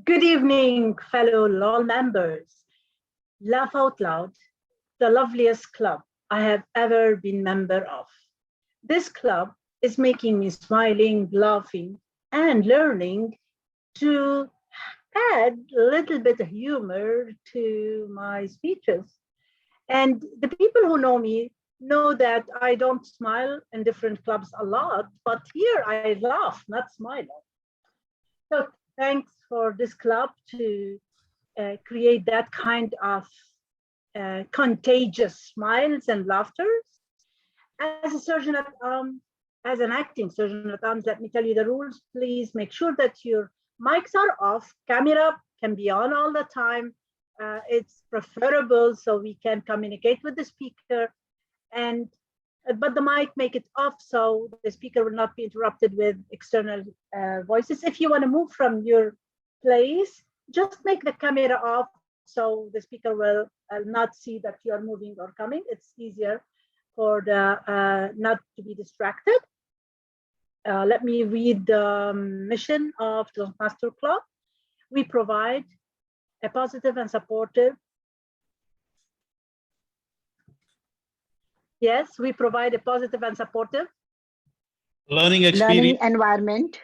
Good evening, fellow LOL members. Laugh Out Loud, the loveliest club I have ever been member of. This club is making me smiling, laughing, and learning to add a little bit of humor to my speeches. And the people who know me know that I don't smile in different clubs a lot, but here I laugh, not smile. So thanks for this club to create that kind of contagious smiles and laughter. As a surgeon at as an acting surgeon at arms, let me tell you the rules. Please make sure that your mics are off, camera can be on all the time. It's preferable so we can communicate with the speaker, and but the mic, make it off so the speaker will not be interrupted with external voices. If you want to move from your place, just make the camera off so the speaker will not see that you are moving or coming. It's easier for the not to be distracted. Let me read the mission of the Master Club. We provide a positive and supportive. Yes, we provide a positive and supportive learning experience. environment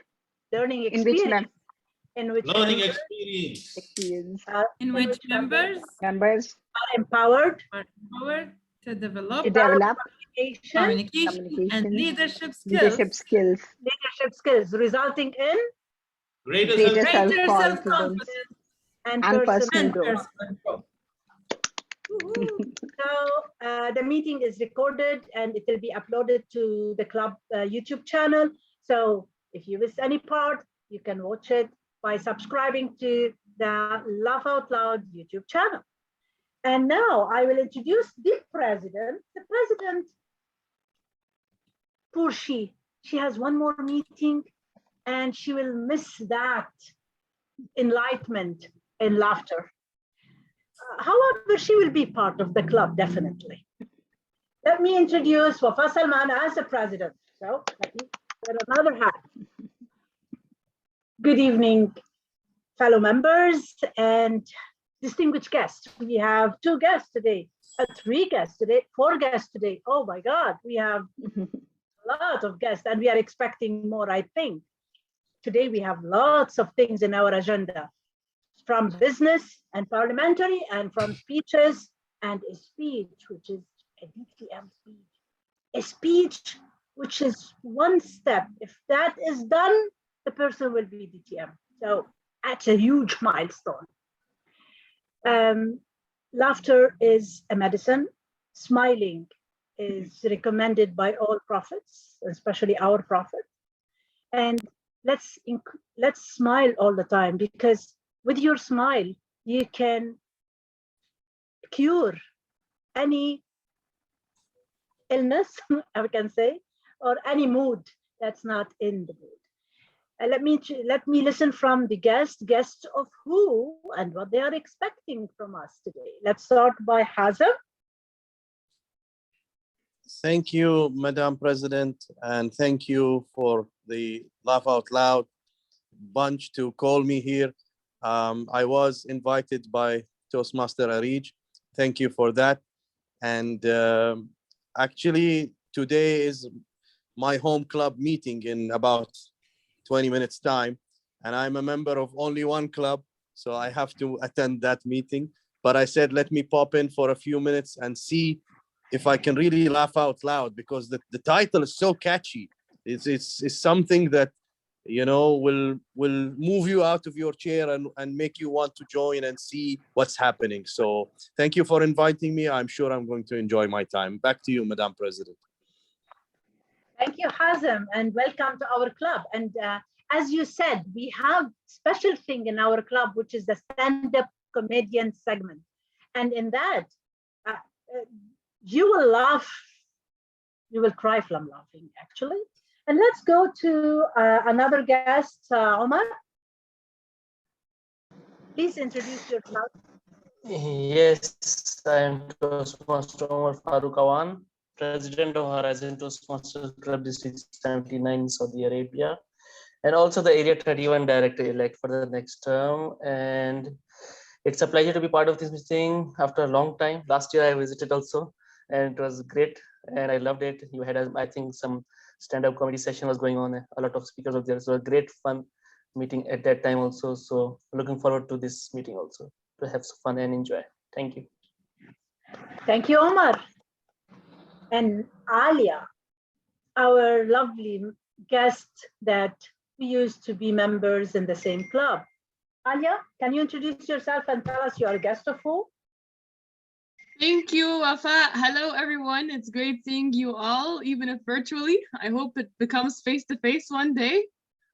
learning in which experience. In which Learning members, experience. in which members members are empowered are empowered to develop to develop communication and communication, leadership skills, leadership skills, resulting in Greater greater self- greater self-confidence self-confidence, and and personal. personal and growth. personal growth. Woohoo. So the meeting is recorded and it will be uploaded to the club YouTube channel. So if you miss any part, you can watch it by subscribing to the Laugh Out Loud YouTube channel. And now I will introduce the president. The president, poor she has one more meeting and she will miss that enlightenment and laughter. However, she will be part of the club, definitely. Let me introduce Wafa Salman as the president. So let me wear another hat. Good evening, fellow members and distinguished guests. We have 2 guests today, 3 guests today, 4 guests today. Oh my God, we have a lot of guests and we are expecting more, I think. Today we have lots of things in our agenda, from business and parliamentary and from speeches and a speech, which is a DTM speech. A speech which is one step. If that is done, the person will be DTM. So that's a huge milestone. Laughter is a medicine. Smiling is recommended by all prophets, especially our prophet. And let's smile all the time, because with your smile, you can cure any illness, I can say, or any mood that's not in the mood. Let me listen from the guests of who and what they are expecting from us today. Let's start by Hazem. Thank you, Madam President, and thank you for the Laugh Out Loud bunch to call me here. I was invited by Toastmaster Arij. Thank you for that. And actually, today is my home club meeting in about 20 minutes time. And I'm a member of only one club, so I have to attend that meeting. But I said, let me pop in for a few minutes and see if I can really laugh out loud, because the title is so catchy. It's something that, you know, will move you out of your chair and make you want to join and see what's happening. So thank you for inviting me. I'm sure I'm going to enjoy my time. Back to you, Madam President. Thank you, Hazem, and welcome to our club. And as you said, we have special thing in our club, which is the stand-up comedian segment. And in that, you will laugh, you will cry from laughing, actually. And let's go to another guest, Omar. Please introduce yourself. Yes, I am Toastmaster Omar Farooq Awan, President of Horizon Toastmasters Club District 79 in Saudi Arabia. and also the Area 31 director-elect for the next term. And it's a pleasure to be part of this meeting after a long time. Last year I visited also, and it was great, and I loved it. You had, I think, some stand-up comedy session was going on. A lot of speakers were there, so a great fun meeting at that time also. So looking forward to this meeting also to have some fun and enjoy. Thank you. Thank you, Omar. And Alia, our lovely guest that we used to be members in the same club. Alia, can you introduce yourself and tell us you are a guest of who? Thank you, Wafa. Hello, everyone. It's great seeing you all, even if virtually. I hope it becomes face-to-face one day.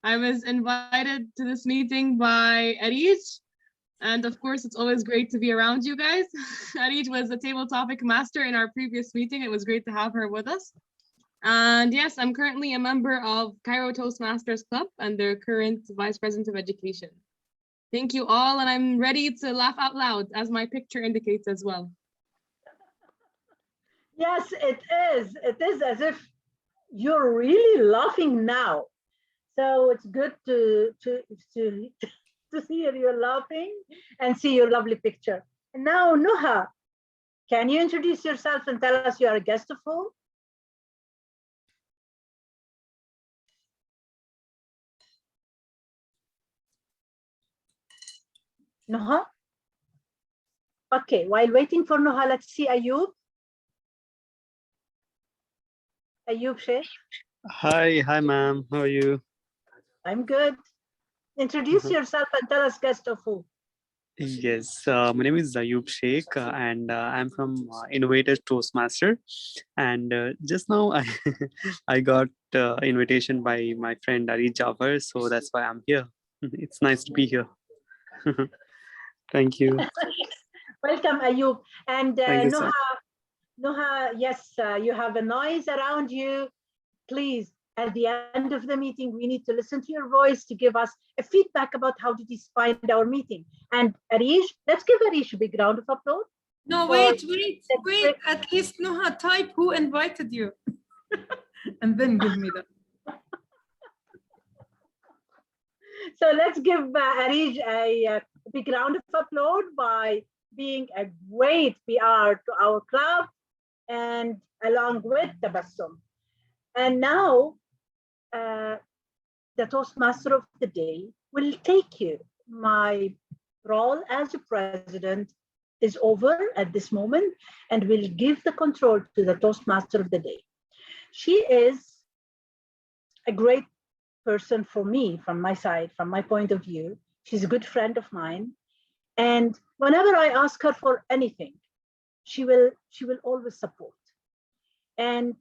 I was invited to this meeting by Arij, and of course, it's always great to be around you guys. Arij was a table topic master in our previous meeting. It was great to have her with us. And yes, I'm currently a member of Cairo Toastmasters Club and their current Vice President of Education. Thank you all, and I'm ready to laugh out loud, as my picture indicates as well. Yes, it is. It is as if you're really laughing now. So it's good to hear you laughing and see your lovely picture. And now, Nuha, can you introduce yourself and tell us you are a guest of who? Nuha? Okay, while waiting for Nuha, let's see Ayub. Ayub Sheikh. Hi, ma'am. How are you? I'm good. Introduce yourself and tell us guest of who. Yes, my name is Ayub Sheikh, and I'm from Innovators Toastmaster. And just now, I got invitation by my friend Arij Jafar, so that's why I'm here. It's nice to be here. Thank you. Welcome, Ayub. And Thank you, sir. Nuha, yes, you have a noise around you. Please, at the end of the meeting, we need to listen to your voice to give us a feedback about how did you find our meeting. And Arish, let's give Arish a big round of applause. No, wait. At least Nuha, type who invited you. And then give me that. So let's give Arish a big round of applause by being a great PR to our club and along with Tabassum. And now the Toastmaster of the day will take you. My role as a president is over at this moment and will give the control to the Toastmaster of the day. She is a great person for me, from my side, from my point of view. She's a good friend of mine. And whenever I ask her for anything, she will always support. And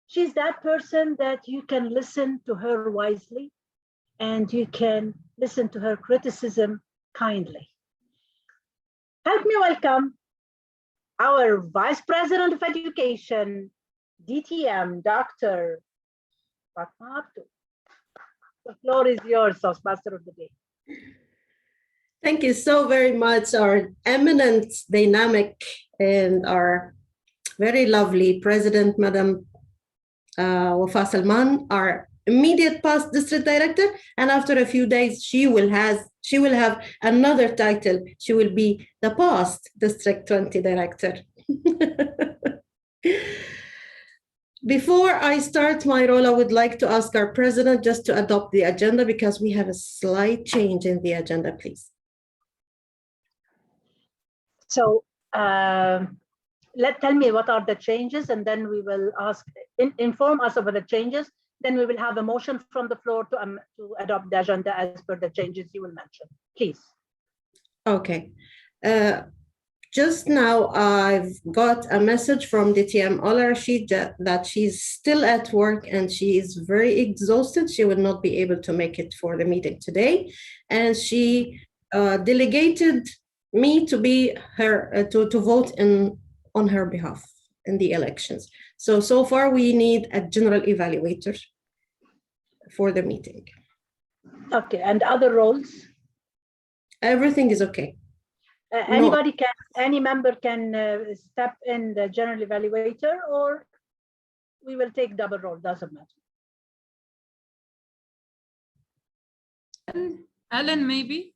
she's that person that you can listen to her wisely and you can listen to her criticism kindly. Help me welcome our Vice President of Education, DTM, Dr. Fatma Abdu. The floor is yours, Toastmaster of the day. Thank you so very much, our eminent, dynamic, and our very lovely President, Madam Wafa Salman, our immediate past district director. And after a few days, she will have another title. She will be the past District 20 director. Before I start my role, I would like to ask our president just to adopt the agenda because we have a slight change in the agenda, please. So tell me what are the changes, and then we will inform us about the changes. Then we will have a motion from the floor to adopt the agenda as per the changes you will mention. Please. Okay. Just now, I've got a message from DTM Al Rashid that she's still at work and she is very exhausted. She will not be able to make it for the meeting today. And she delegated me to be her to vote on her behalf in the elections. So far we need a general evaluator for the meeting. Okay, and other roles? Everything is okay. Any member can step in the general evaluator, or we will take double role, doesn't matter. Alan, maybe.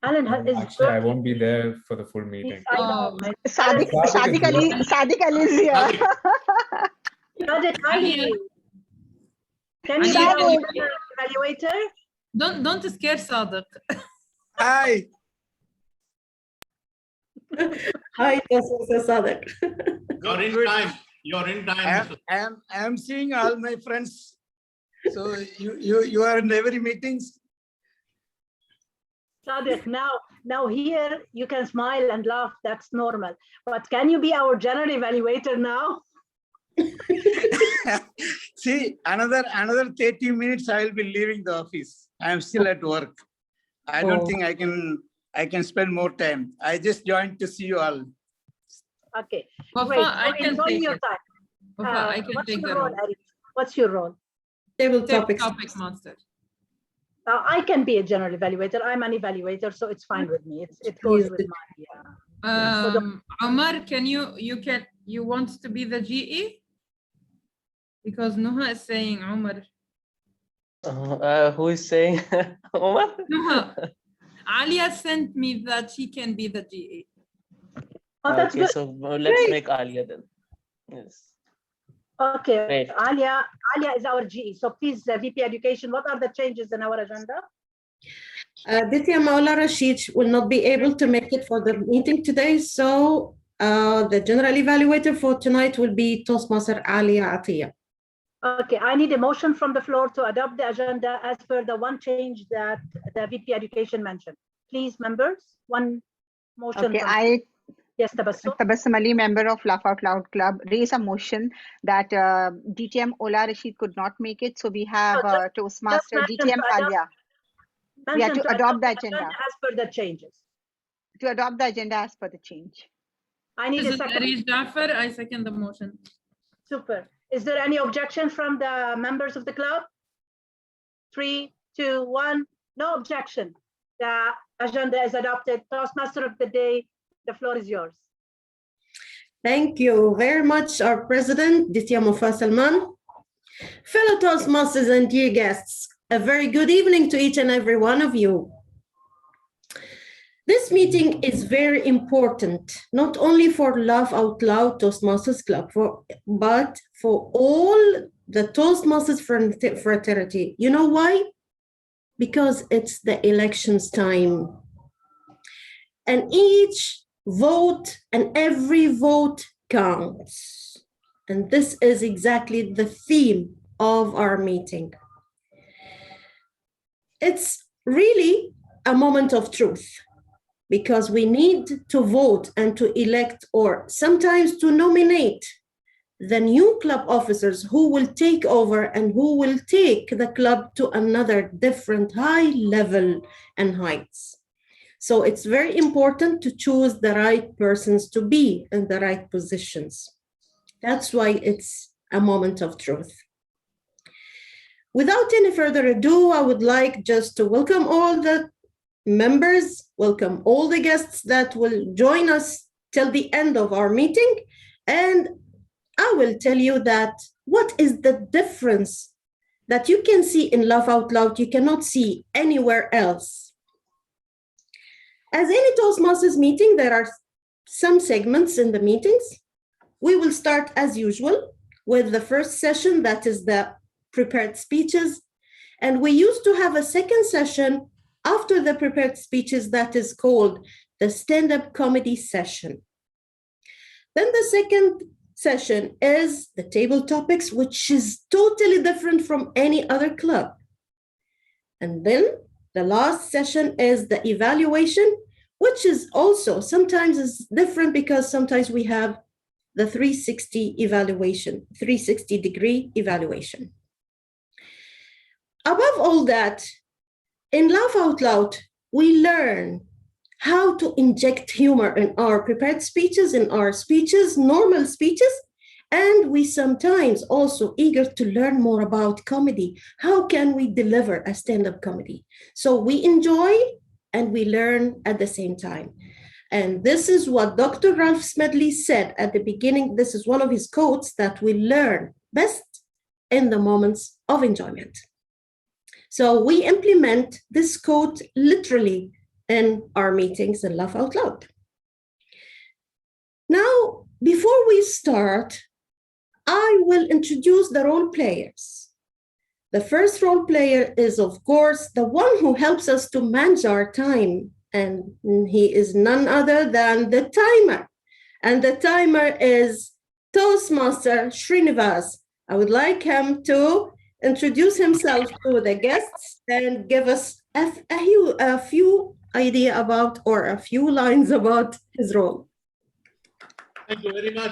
Alan is Actually, I won't be there for the full meeting. I know. Oh. Sadiq Sadiq is Ali, Sadiq Ali is here. Sadiq Ali. Can you be Ali, our evaluator? Don't scare Sadiq. Hi. Hi, Professor Sadiq. You're in time. You're in time. I am seeing all my friends. So you are in every meetings. Sadiq, now here you can smile and laugh. That's normal. But can you be our general evaluator now? See, another 30 minutes I will be leaving the office. I am still at work. I don't think I can spend more time. I just joined to see you all. Okay. Wafa, Great. I can Enjoy take your it. time. Wafa, I can What's take your the role, role. Arif? What's your role? Table Topic topics. master. I can be a general evaluator. I'm an evaluator, so it's fine with me. It goes with my. Omar, you want to be the GE? Because Nuha is saying Omar. Who is saying Omar? Nuha. Alia sent me that she can be the GE. Oh, that's Okay, good. so let's make Alia then. Yes. Okay, Great. Alia is our GE. So please, VP Education, what are the changes in our agenda? Ditya Maula Rashid will not be able to make it for the meeting today. So the general evaluator for tonight will be Toastmaster Alia Atiyah. Okay, I need a motion from the floor to adopt the agenda as per the one change that the VP Education mentioned. Please, members, one motion. Okay, Yes, Tabassum. Tabassum Ali, member of Laugh Out Loud Club, raise a motion that DTM Ola Rashid could not make it. So we have Toastmaster DTM Alia. We have to adopt the agenda as per the changes. To adopt the agenda as per the change. I need a second. Arif Jafar, I second the motion. Super. Is there any objection from the members of the club? 3, 2, 1. No objection. The agenda is adopted. Toastmaster of the day, the floor is yours. Thank you very much, our president, Ditya Mufa Salman. Fellow Toastmasters and dear guests, a very good evening to each and every one of you. This meeting is very important, not only for Laugh Out Loud Toastmasters Club, but for all the Toastmasters fraternity. You know why? Because it's the elections time. And each vote and every vote counts. And this is exactly the theme of our meeting. It's really a moment of truth, because we need to vote and to elect, or sometimes to nominate, the new club officers who will take over and who will take the club to another different high level and heights. So it's very important to choose the right persons to be in the right positions. That's why it's a moment of truth. Without any further ado, I would like just to welcome all the members, welcome all the guests that will join us till the end of our meeting. And I will tell you that what is the difference that you can see in Laugh Out Loud, you cannot see anywhere else. As any Toastmasters meeting, there are some segments in the meetings. We will start as usual with the first session, that is the prepared speeches. And we used to have a second session after the prepared speeches that is called the stand-up comedy session. Then the second session is the table topics, which is totally different from any other club. And then the last session is the evaluation, which is also sometimes is different because sometimes we have the 360 evaluation, 360-degree evaluation. Above all that, in Laugh Out Loud, we learn how to inject humor in our prepared speeches, in our speeches, normal speeches, and we sometimes also eager to learn more about comedy. How can we deliver a stand-up comedy? So we enjoy and we learn at the same time. And this is what Dr. Ralph Smedley said at the beginning. This is one of his quotes, that we learn best in the moments of enjoyment. So we implement this quote literally in our meetings and laugh out loud. Now, before we start, I will introduce the role players. The first role player is, of course, the one who helps us to manage our time, and he is none other than the timer. And the timer is Toastmaster Srinivas. I would like him to introduce himself to the guests and give us a few idea about, or a few lines about his role. Thank you very much.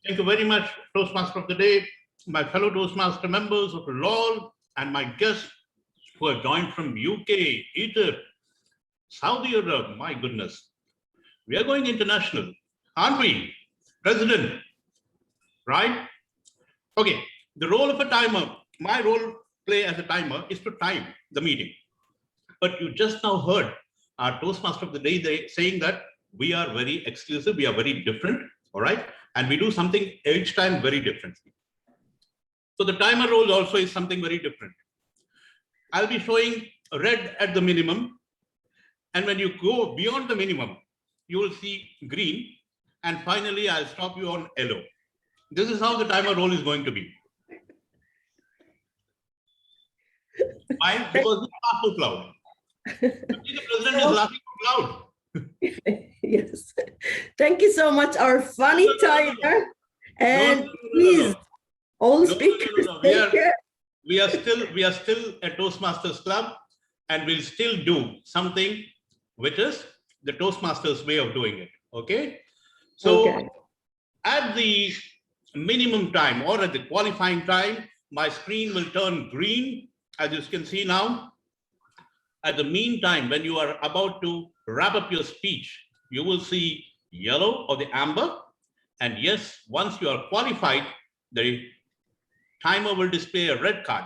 Thank you very much, Toastmaster of the Day, my fellow Toastmaster members of LOL, and my guests who have joined from UK, Egypt, Saudi Arabia. My goodness, we are going international, aren't we, President? Right? Okay, the role of a timer, my role play as a timer is to time the meeting. But you just now heard our Toastmaster of the Day saying that we are very exclusive, we are very different, all right? And we do something each time very differently. So the timer role also is something very different. I'll be showing red at the minimum. And when you go beyond the minimum, you will see green. And finally, I'll stop you on yellow. This is how the timer role is going to be. Why? Because it's laugh out loud. The president is laughing out loud. Yes. Thank you so much, our funny timer. And please, all speakers, take care. We are still a Toastmasters Club, and we'll still do something which is the Toastmasters way of doing it. Okay. So at the minimum time or at the qualifying time, my screen will turn green, as you can see now. At the meantime, when you are about to wrap up your speech, you will see yellow or the amber. And yes, once you are qualified, the timer will display a red card.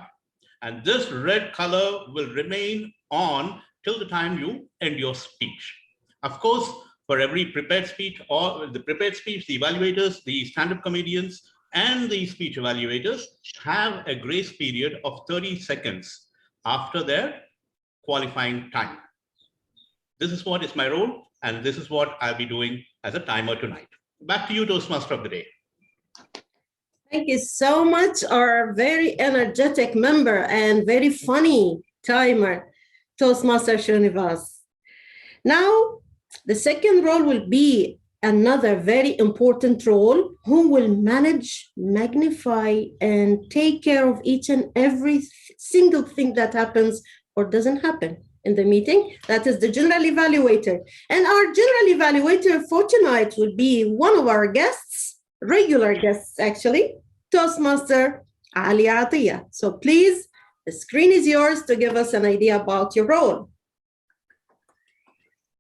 And this red color will remain on till the time you end your speech. Of course, for every prepared speech or the prepared speech, the evaluators, the stand-up comedians, and the speech evaluators have a grace period of 30 seconds after their qualifying time. This is what is my role, and this is what I'll be doing as a timer tonight. Back to you, Toastmaster of the Day. Thank you so much, our very energetic member and very funny timer, Toastmaster Srinivas. Now, the second role will be another very important role, who will manage, magnify, and take care of each and every single thing that happens or doesn't happen in the meeting. That is the general evaluator. And our general evaluator for tonight will be one of our guests, regular guests actually, Toastmaster Ali Atiyah. So please, the screen is yours to give us an idea about your role.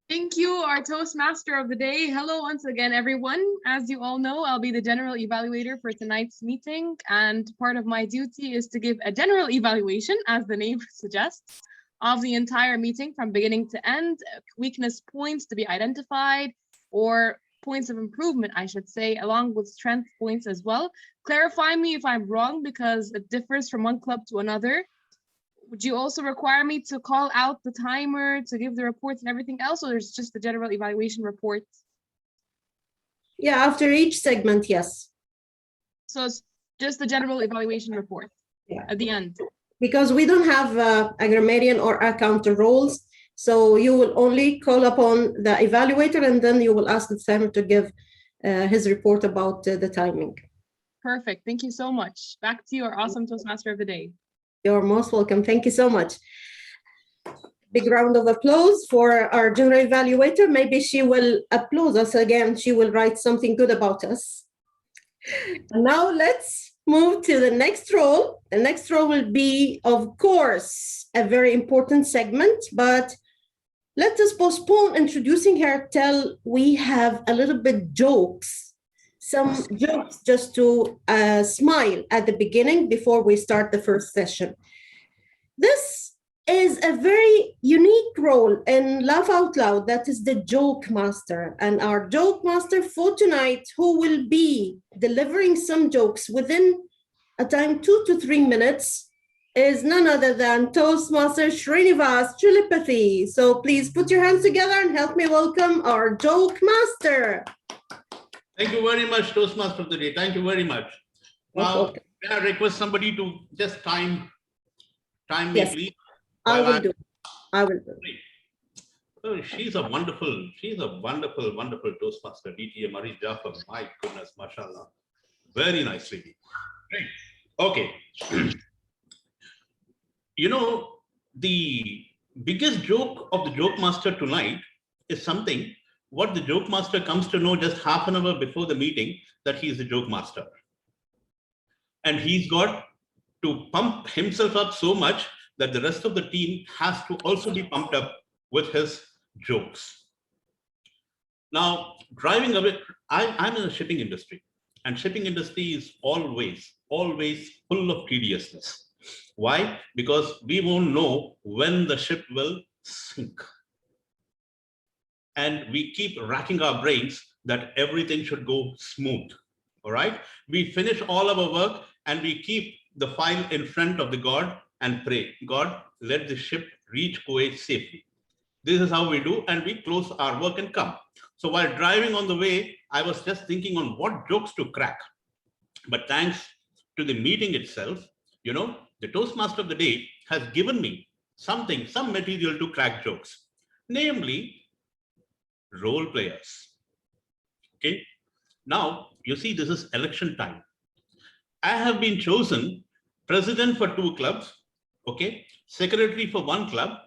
Thank you, our Toastmaster of the Day. Hello once again, everyone. As you all know, I'll be the general evaluator for tonight's meeting, and part of my duty is to give a general evaluation, as the name suggests, of the entire meeting from beginning to end, weakness points to be identified, or points of improvement, I should say, along with strength points as well. Clarify me if I'm wrong, because it differs from one club to another. Would you also require me to call out the timer, to give the reports and everything else, or there's just the general evaluation report? Yeah, after each segment, yes. So it's just the general evaluation report at the end. Because we don't have a grammarian or accountant roles, so you will only call upon the evaluator, and then you will ask the timer to give his report about the timing. Perfect. Thank you so much. Back to you, our awesome Toastmaster of the Day. You're most welcome. Thank you so much. Big round of applause for our general evaluator. Maybe she will applaud us again. She will write something good about us. And now let's move to the next role. The next role will be, of course, a very important segment, but let us postpone introducing her till we have a little bit jokes. Some jokes just to smile at the beginning before we start the first session. This is a very unique role in Laugh Out Loud, that is the joke master. And our joke master for tonight, who will be delivering some jokes within a time 2 to 3 minutes, is none other than Toastmaster Srinivas Chulipathy. So please put your hands together and help me welcome our joke master. Thank you very much, Toastmaster of the day. Thank you very much. Now, can I request somebody to just time me, Yes, please? I will do. I will do. Oh, she's a wonderful Toastmaster, DTM Marie Jafar. My goodness, mashallah. Very nice lady. Great. Okay. You know, the biggest joke of the joke master tonight is something what the joke master comes to know just half an hour before the meeting, that he is the joke master. And he's got to pump himself up so much that the rest of the team has to also be pumped up with his jokes. Now, driving away, I'm in the shipping industry, and shipping industry is always full of tediousness. Why? Because we won't know when the ship will sink. And we keep racking our brains that everything should go smooth. All right? We finish all our work and we keep the file in front of the God and pray, God, let the ship reach Kuwait safely. This is how we do, and we close our work and come. So while driving on the way, I was just thinking on what jokes to crack. But thanks to the meeting itself, you know, the Toastmaster of the day has given me some material to crack jokes, namely role players. Okay. Now, you see, this is election time. I have been chosen president for 2 clubs, okay, secretary for 1 club,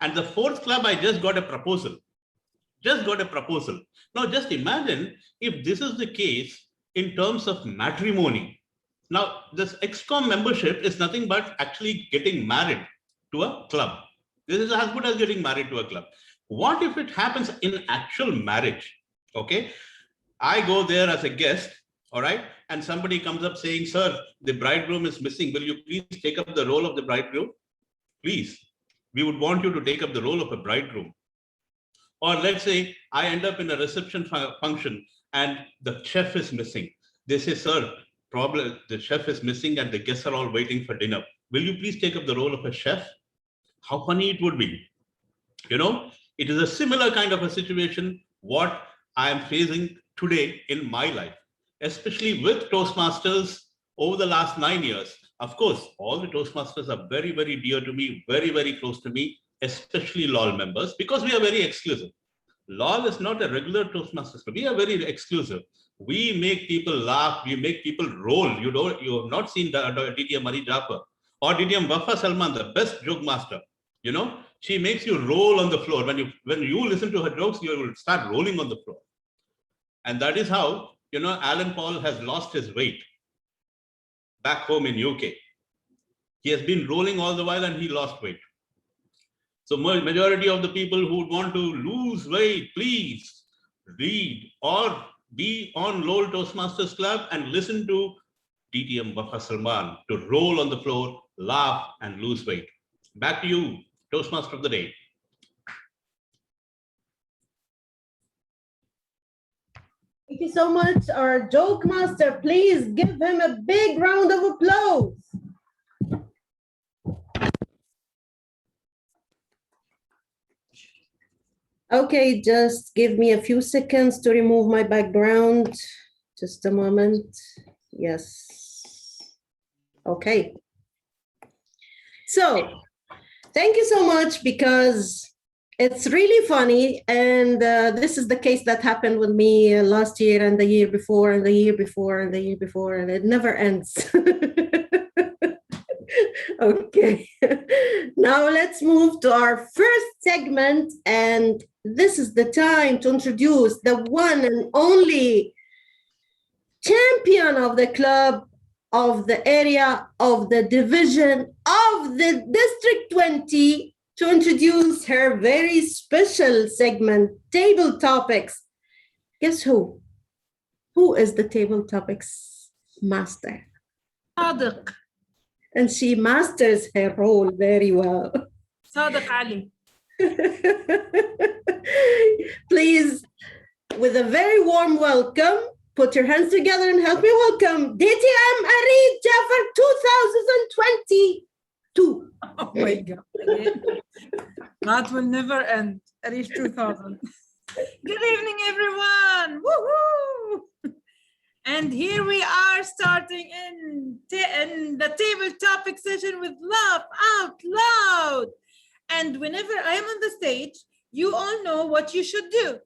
and the 4th club, I just got a proposal. Now, just imagine if this is the case in terms of matrimony. Now, this ExCom membership is nothing but actually getting married to a club. This is as good as getting married to a club. What if it happens in actual marriage? Okay, I go there as a guest, all right, and somebody comes up saying, sir, the bridegroom is missing. Will you please take up the role of the bridegroom? Please, we would want you to take up the role of a bridegroom. Or let's say I end up in a reception function and the chef is missing. They say, sir, probably the chef is missing and the guests are all waiting for dinner. Will you please take up the role of a chef? How funny it would be. You know, it is a similar kind of a situation what I am facing today in my life, especially with Toastmasters over the last 9 years. Of course, all the Toastmasters are very, very dear to me, very, very close to me, especially LOL members, because we are very exclusive. LOL is not a regular Toastmasters club. We are very exclusive. We make people laugh. We make people roll. You have not seen DTM Marie Jafar or DTM Wafa Salman, the best joke master. You know, she makes you roll on the floor. When you listen to her jokes, you will start rolling on the floor. And that is how, you know, Alan Paul has lost his weight back home in UK. He has been rolling all the while and he lost weight. So majority of the people who want to lose weight, please read or be on LOL Toastmasters Club and listen to DTM Wafa Salman to roll on the floor, laugh and lose weight. Back to you, Toastmaster of the day. Thank you so much, our joke master. Please give him a big round of applause. Okay, just give me a few seconds to remove my background. Just a moment. Yes. Okay. So, thank you so much, because it's really funny. And this is the case that happened with me last year and the year before and the year before and the year before, and it never ends. Okay, now let's move to our first segment, and this is the time to introduce the one and only champion of the club, of the area, of the division, of the District 20, to introduce her very special segment, Table Topics. Guess who? Who is the Table Topics master? Sadiq. And she masters her role very well. Sadiq Ali. Please, with a very warm welcome, put your hands together and help me welcome DTM Arid Jafar 2020 2. Oh my God. Again. That will never end. Reach 2000. Good evening, everyone. Woohoo! And here we are starting in the table topic session with Laugh Out Loud. And whenever I am on the stage, you all know what you should do.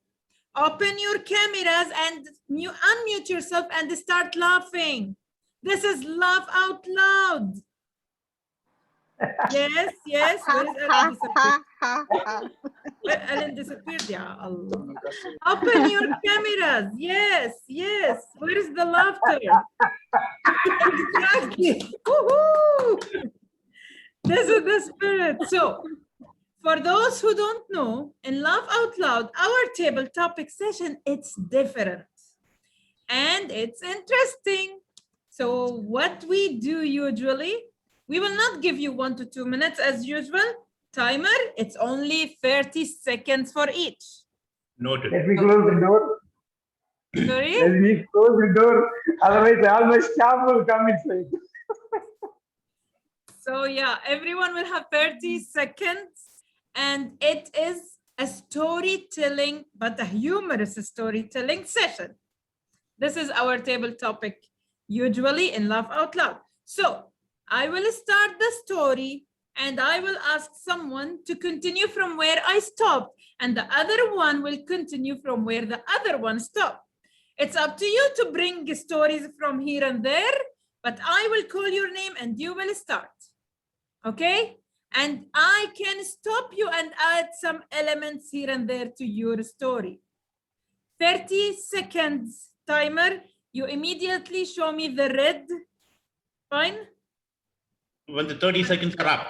Open your cameras and you unmute yourself and start laughing. This is Laugh Out Loud. Yes, yes. Where is Ellen disappeared? Where Ellen disappeared? Ya Allah. Open your cameras. Yes, yes. Where is the laughter? Exactly. Woohoo! This is the spirit. So, for those who don't know, in Laugh Out Loud, our table topic session, it's different. And it's interesting. So what we do usually, we will not give you 1 to 2 minutes as usual. Timer, it's only 30 seconds for each. Noted. Let me close the door. Sorry? Let me close the door. Otherwise, all my staff will come inside. So yeah, everyone will have 30 seconds. And it is a storytelling, but a humorous storytelling session. This is our table topic, usually in Laugh Out Loud. So I will start the story and I will ask someone to continue from where I stopped, and the other one will continue from where the other one stopped. It's up to you to bring stories from here and there, but I will call your name and you will start. Okay? And I can stop you and add some elements here and there to your story. 30 seconds timer. You immediately show me the red. Fine? When the 30 seconds are up.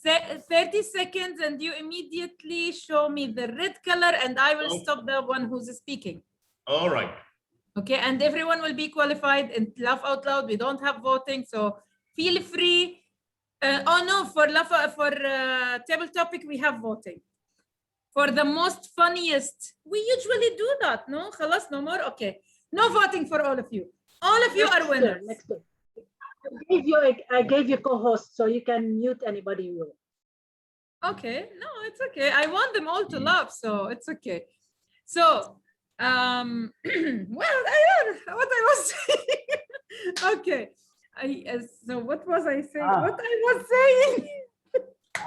30 seconds and you immediately show me the red color and I will stop the one who's speaking. All right. Okay, and everyone will be qualified in Laugh Out Loud. We don't have voting, so feel free. Oh no, for table topic, we have voting. For the most funniest, we usually do that, no? Khalas, no more? Okay. No voting for all of you. All of you are winners. Next turn. I gave you co-host, so you can mute anybody you want. Okay, no, it's okay. I want them all to laugh, so it's okay. So, well, I don't know what I was saying. Okay. So what was I saying? What I was saying?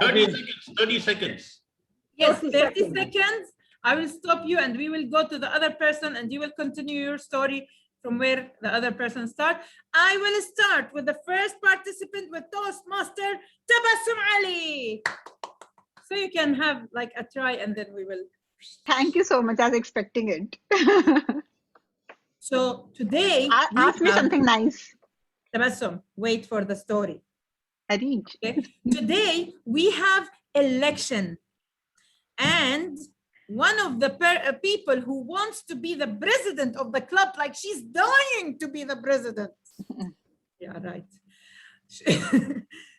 30 seconds. 30 seconds. Yes, 30 seconds. I will stop you and we will go to the other person and you will continue your story from where the other person starts. I will start with the first participant with Toastmaster Tabassum Ali. So you can have like a try and then we will. Thank you so much. I was expecting it. So today, ask me something nice. Tabassum, wait for the story. Arrange. Okay. Today we have election, and one of the people who wants to be the president of the club, like she's dying to be the president. Yeah, right.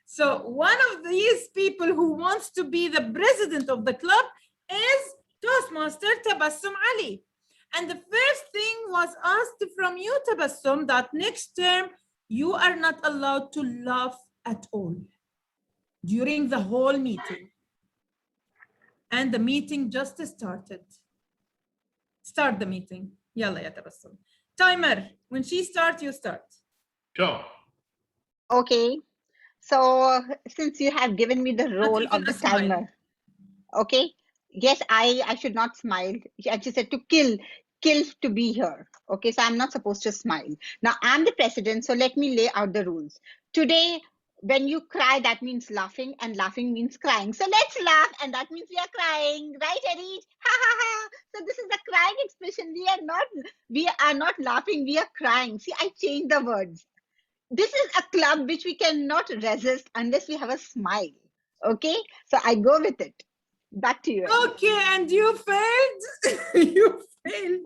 So one of these people who wants to be the president of the club is Toastmaster Tabassum Ali. And the first thing was asked from you, Tabassum, that next term you are not allowed to laugh at all during the whole meeting. And the meeting just started. Start the meeting. Yalla ya Tabassum. Timer. When she starts, you start. Sure. Okay. So since you have given me the role of the timer, okay. Yes, I should not smile. She said to kill to be here. Okay, so I'm not supposed to smile. Now I'm the president, so let me lay out the rules. Today, when you cry, that means laughing, and laughing means crying. So let's laugh, and that means we are crying, right, Arid? Ha ha ha! So this is the crying expression. We are not laughing. We are crying. See, I changed the words. This is a club which we cannot resist unless we have a smile. Okay, so I go with it. Back to you. Okay, and you failed. You failed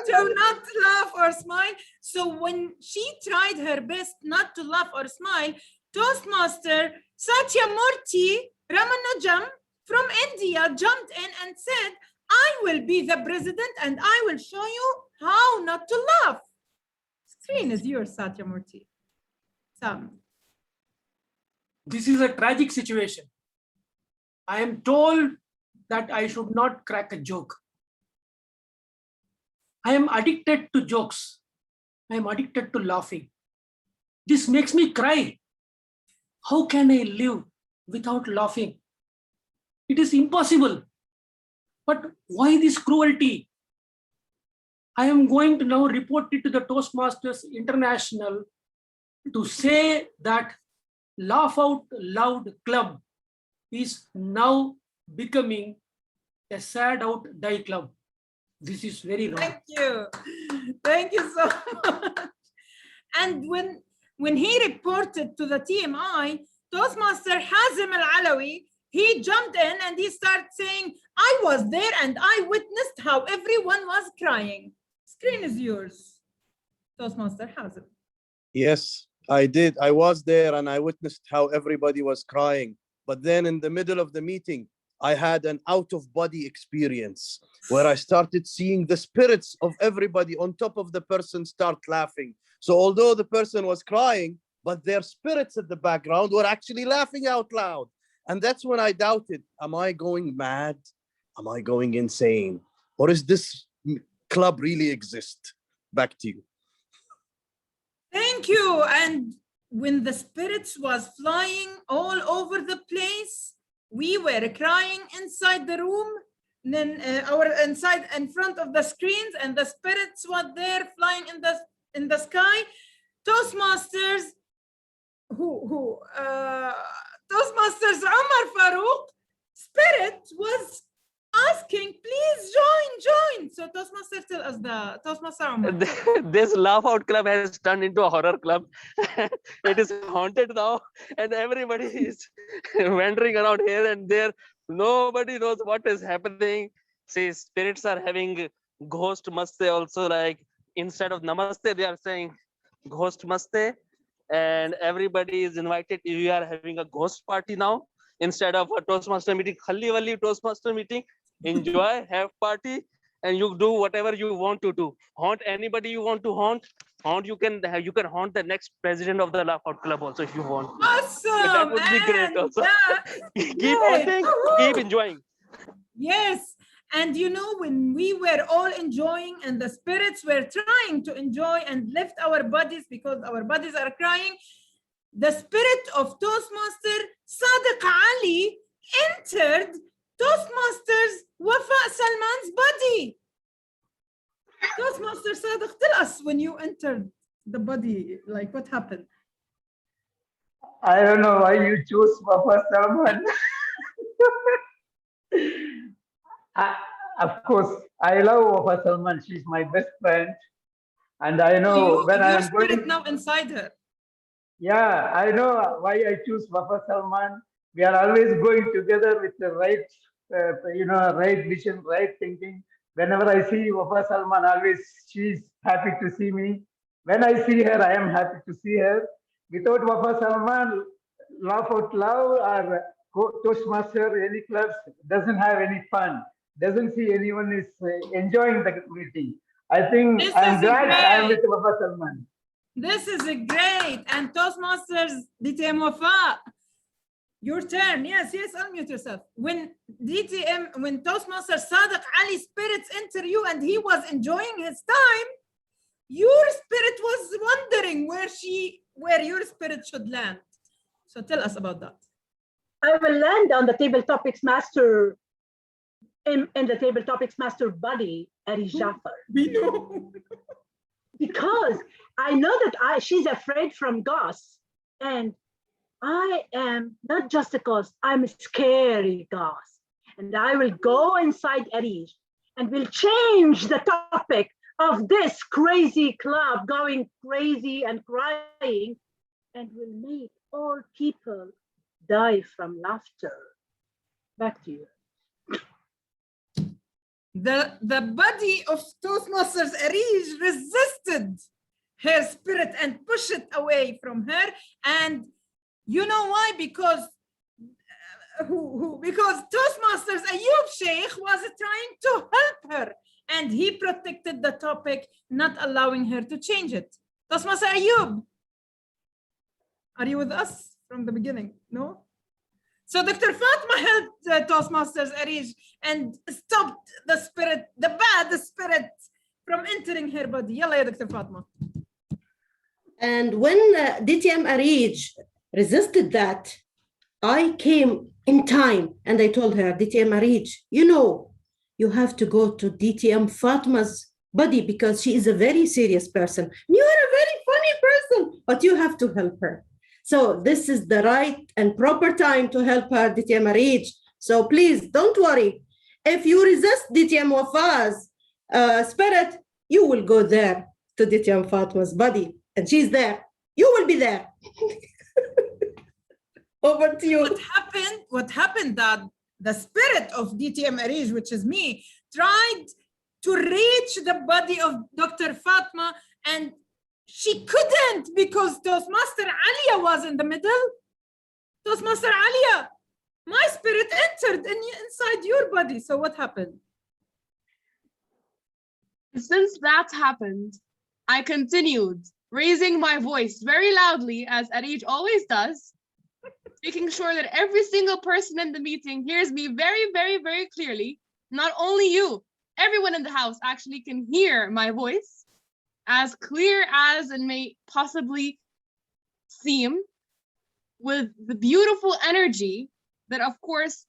to not laugh or smile. So when she tried her best not to laugh or smile, Toastmaster Satyamurthy Ramanujam from India jumped in and said, I will be the president and I will show you how not to laugh. Screen is yours, Satyamurthy. Sam. This is a tragic situation. I am told that I should not crack a joke. I am addicted to jokes. I am addicted to laughing. This makes me cry. How can I live without laughing? It is impossible. But why this cruelty? I am going to now report it to the Toastmasters International to say that Laugh Out Loud Club is now becoming a Sad Out Die Club. This is very wrong. Thank you. Thank you so much. And when he reported to the TMI, Toastmaster Hazem Al-Alawi, he jumped in and he started saying, I was there and I witnessed how everyone was crying. Screen is yours, Toastmaster Hazem. Yes, I did. I was there and I witnessed how everybody was crying. But then in the middle of the meeting, I had an out-of-body experience where I started seeing the spirits of everybody on top of the person start laughing. So although the person was crying, but their spirits at the background were actually laughing out loud. And that's when I doubted, am I going mad? Am I going insane? Or is this club really exist? Back to you. Thank you. And when the spirits was flying all over the place, we were crying inside the room, and then in front of the screens, and the spirits were there flying in the sky. Toastmasters, Toastmasters Omar Farouk spirit was asking, please join. So Toastmasters, tell us the Toastmaster Omar. This Laugh Out Club has turned into a horror club. It is haunted now, and everybody is wandering around here and there. Nobody knows what is happening. See, spirits are having ghost maste also, like instead of namaste, they are saying ghost maste, and everybody is invited. We are having a ghost party now instead of a Toastmaster meeting. Khalli Walli Toastmaster meeting. Enjoy, have party, and you do whatever you want to do. Haunt anybody you want to haunt. You can haunt the next president of the Laugh Out Club also if you want. Awesome. That would be great also. Keep haunting, keep enjoying. Yes. And you know, when we were all enjoying and the spirits were trying to enjoy and lift our bodies because our bodies are crying, the spirit of Toastmaster Sadiq Ali entered Toastmasters Wafa Salman's body. Toastmaster Sadiq, tell us when you entered the body, like what happened? I don't know why you chose Wafa Salman. Of course, I love Wafa Salman. She's my best friend. And I know when I'm going now inside her. Yeah, I know why I choose Wafa Salman. We are always going together with the right, right vision, right thinking. Whenever I see Wafa Salman, always she's happy to see me. When I see her, I am happy to see her. Without Wafa Salman, Laugh Out Loud or Toastmaster, any clubs doesn't have any fun. Doesn't see anyone is enjoying the meeting. I think I'm glad I am with Wafa Salman. This is a great. And Toastmasters DTM Wafa, your turn. Yes, unmute yourself. When Toastmaster Sadiq Ali spirits enter you and he was enjoying his time, your spirit was wondering where your spirit should land. So tell us about that. I will land on the Table Topics Master in the Table Topics Master body, Arish Jafar. We know. Because I know that she's afraid from ghosts, and I am not just a ghost, I'm a scary ghost. And I will go inside Arish and will change the topic of this crazy club going crazy and crying, and will make all people die from laughter. Back to you. The body of Toastmasters Arish resisted her spirit and pushed it away from her. And you know why? Because Toastmasters Ayub Sheikh was trying to help her, and he protected the topic, not allowing her to change it. Toastmaster Ayub, are you with us? from the beginning, no? So Dr. Fatma helped Toastmasters Arij and stopped the spirit, the bad spirit from entering her body. Yalla ya Dr. Fatma. And when DTM Arij resisted that, I came in time and I told her, DTM Arij, you know, you have to go to DTM Fatma's body because she is a very serious person. You are a very funny person, but you have to help her. So this is the right and proper time to help her, DTM Arij. So please don't worry. If you resist DTM Wafa's spirit, you will go there to DTM Fatma's body and she's there. You will be there. Over to you. What happened that the spirit of DTM Arij, which is me, tried to reach the body of Dr. Fatma and she couldn't because Toastmaster Alia was in the middle. Toastmaster Alia, my spirit entered inside your body. So what happened? Since that happened, I continued raising my voice very loudly, as Arij always does, making sure that every single person in the meeting hears me very, very, very clearly. Not only you, everyone in the house actually can hear my voice as clear as it may possibly seem, with the beautiful energy that, of course,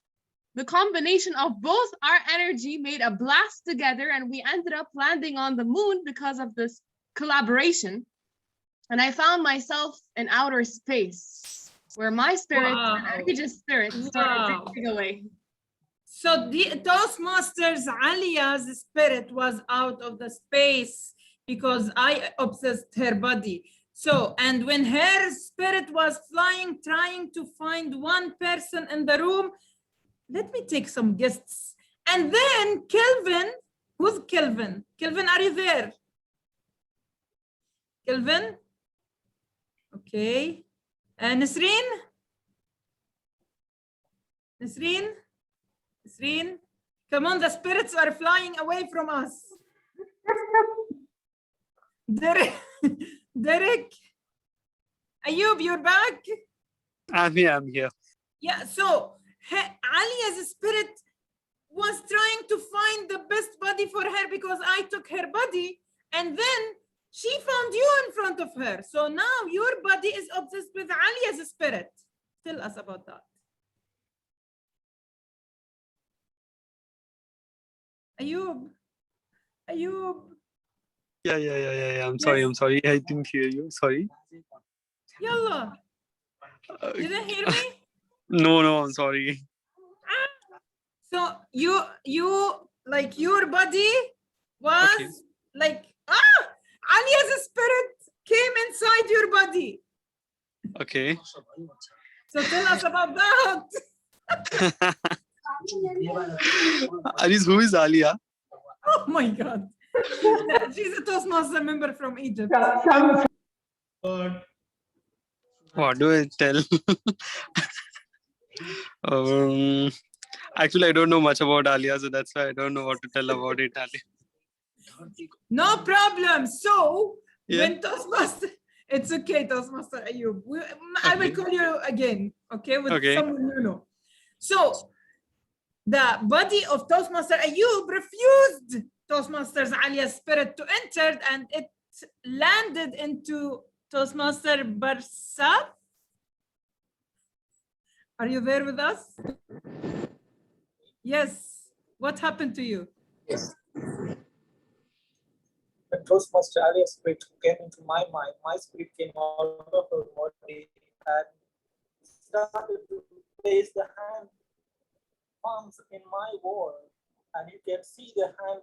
the combination of both our energy made a blast together, and we ended up landing on the moon because of this collaboration. And I found myself in outer space where my spirit and Arij's spirit started drifting away. So the Toastmasters Alia's spirit was out of the space because I obsessed her body. So, and when her spirit was flying, trying to find one person in the room, let me take some guests. And then Kelvin, who's Kelvin? Kelvin, are you there? Kelvin? Okay. Nasreen? Nasreen? Nasreen? Come on, the spirits are flying away from us. Derek? Ayub, you're back? I'm here. Yeah, so Alia's spirit was trying to find the best body for her because I took her body, and then she found you in front of her. So now your body is obsessed with Alia's spirit. Tell us about that. Ayub. Yeah. I'm sorry. I didn't hear you. Sorry. Yalla. You didn't hear me? No, I'm sorry. So you like your body was like Alia's spirit came inside your body. Okay. So tell us about that. Aris, who is Alia? Oh my God. She's a Toastmaster member from Egypt. What do I tell? Actually, I don't know much about Alia, so that's why I don't know what to tell about it, Alia. No problem. So when Toastmaster, it's okay, Toastmaster Ayub. I will call you again, okay? With someone you know. So the body of Toastmaster Ayub refused Toastmaster's Alia's spirit to enter, and it landed into Toastmaster Barsaf. Are you there with us? Yes. What happened to you? Yes. When Toastmaster Alia's spirit came into my mind, my spirit came out of her body and started to place the hand palms in my wall, and you can see the hand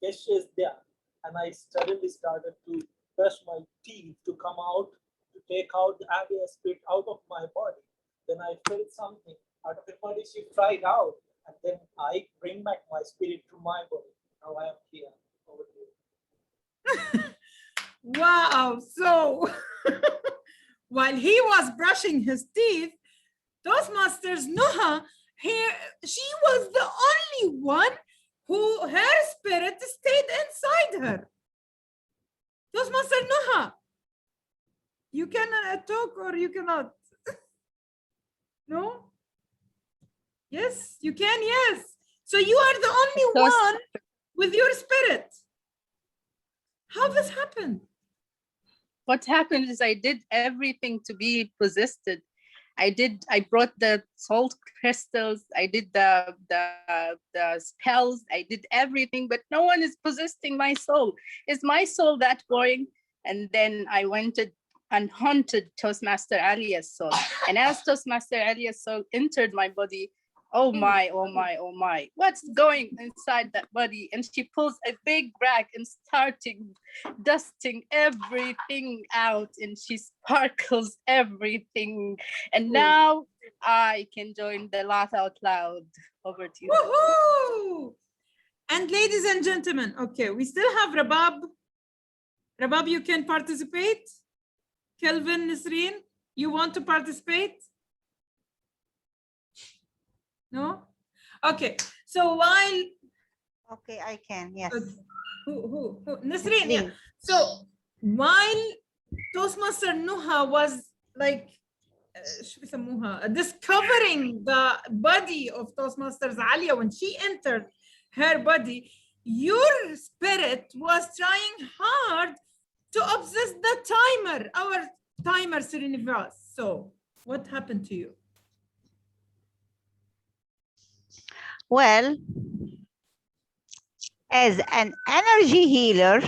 gestures there. And I suddenly started to brush my teeth to come out, to take out the Alia spirit out of my body. Then I felt something out of her body. She cried out, and then I bring back my spirit to my body. Now I am here. Over to you. Wow. So while he was brushing his teeth, Toastmasters Noha, she was the only one who her spirit stayed inside her. Toastmaster Noha, you can talk or you cannot. No? Yes, you can, yes. So you are the only one with your spirit. How this happened? What happened is I did everything to be possessed. I brought the salt crystals, I did the spells, I did everything, but no one is possessing my soul. Is my soul that boring? And then I went and haunted Toastmaster Alia's soul. And as Toastmaster Alia's soul entered my body, oh my, oh my, oh my, what's going inside that body? And she pulls a big rag and starting dusting everything out, and she sparkles everything. And now I can join the laugh out loud. Over to you. Woohoo! And ladies and gentlemen, okay, we still have Rabab. Rabab, you can participate. Kelvin, Nisreen, you want to participate? No? Okay, so while... Okay, I can, yes. Who? Nisreen, yeah. So while Toastmaster Nuha was like, discovering the body of Toastmaster Alia, when she entered her body, your spirit was trying hard to obsess the timer, our timer Srinivas. So what happened to you? Well, as an energy healer,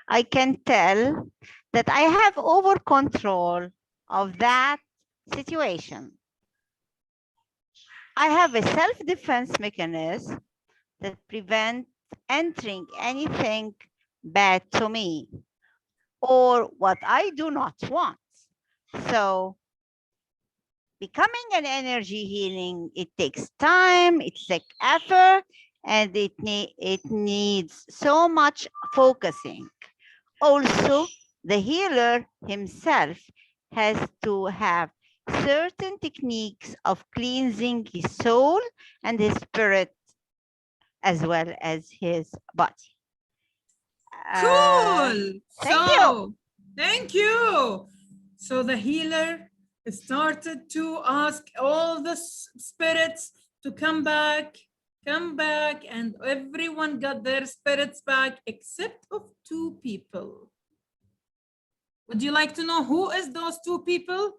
I can tell that I have over control of that situation. I have a self-defense mechanism that prevents entering anything bad to me or what I do not want. So becoming an energy healing, it takes time, it takes effort, and it needs so much focusing. Also, the healer himself has to have certain techniques of cleansing his soul and his spirit as well as his body. Cool. Thank you. So the healer started to ask all the spirits to come back, and everyone got their spirits back except of 2 people. Would you like to know who is those 2 people?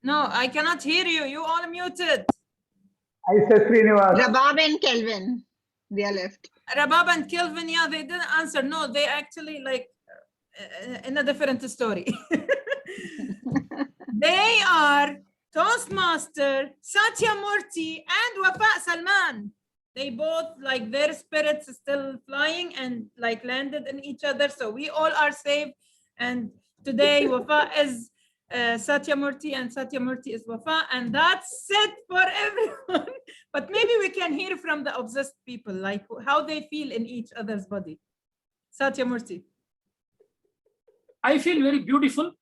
No, I cannot hear you. You all muted. I said Srinivas. Rabab and Kelvin, they are left. Rabab and Kelvin, yeah, they didn't answer. No, they actually like in a different story. They are Toastmaster Satyamurti and Wafa Salman. They both like their spirits still flying and like landed in each other. So we all are safe. And today Wafa is Satyamurti and Satyamurti is Wafa. And that's it for everyone. But maybe we can hear from the obsessed people, like how they feel in each other's body. Satyamurti. I feel very beautiful.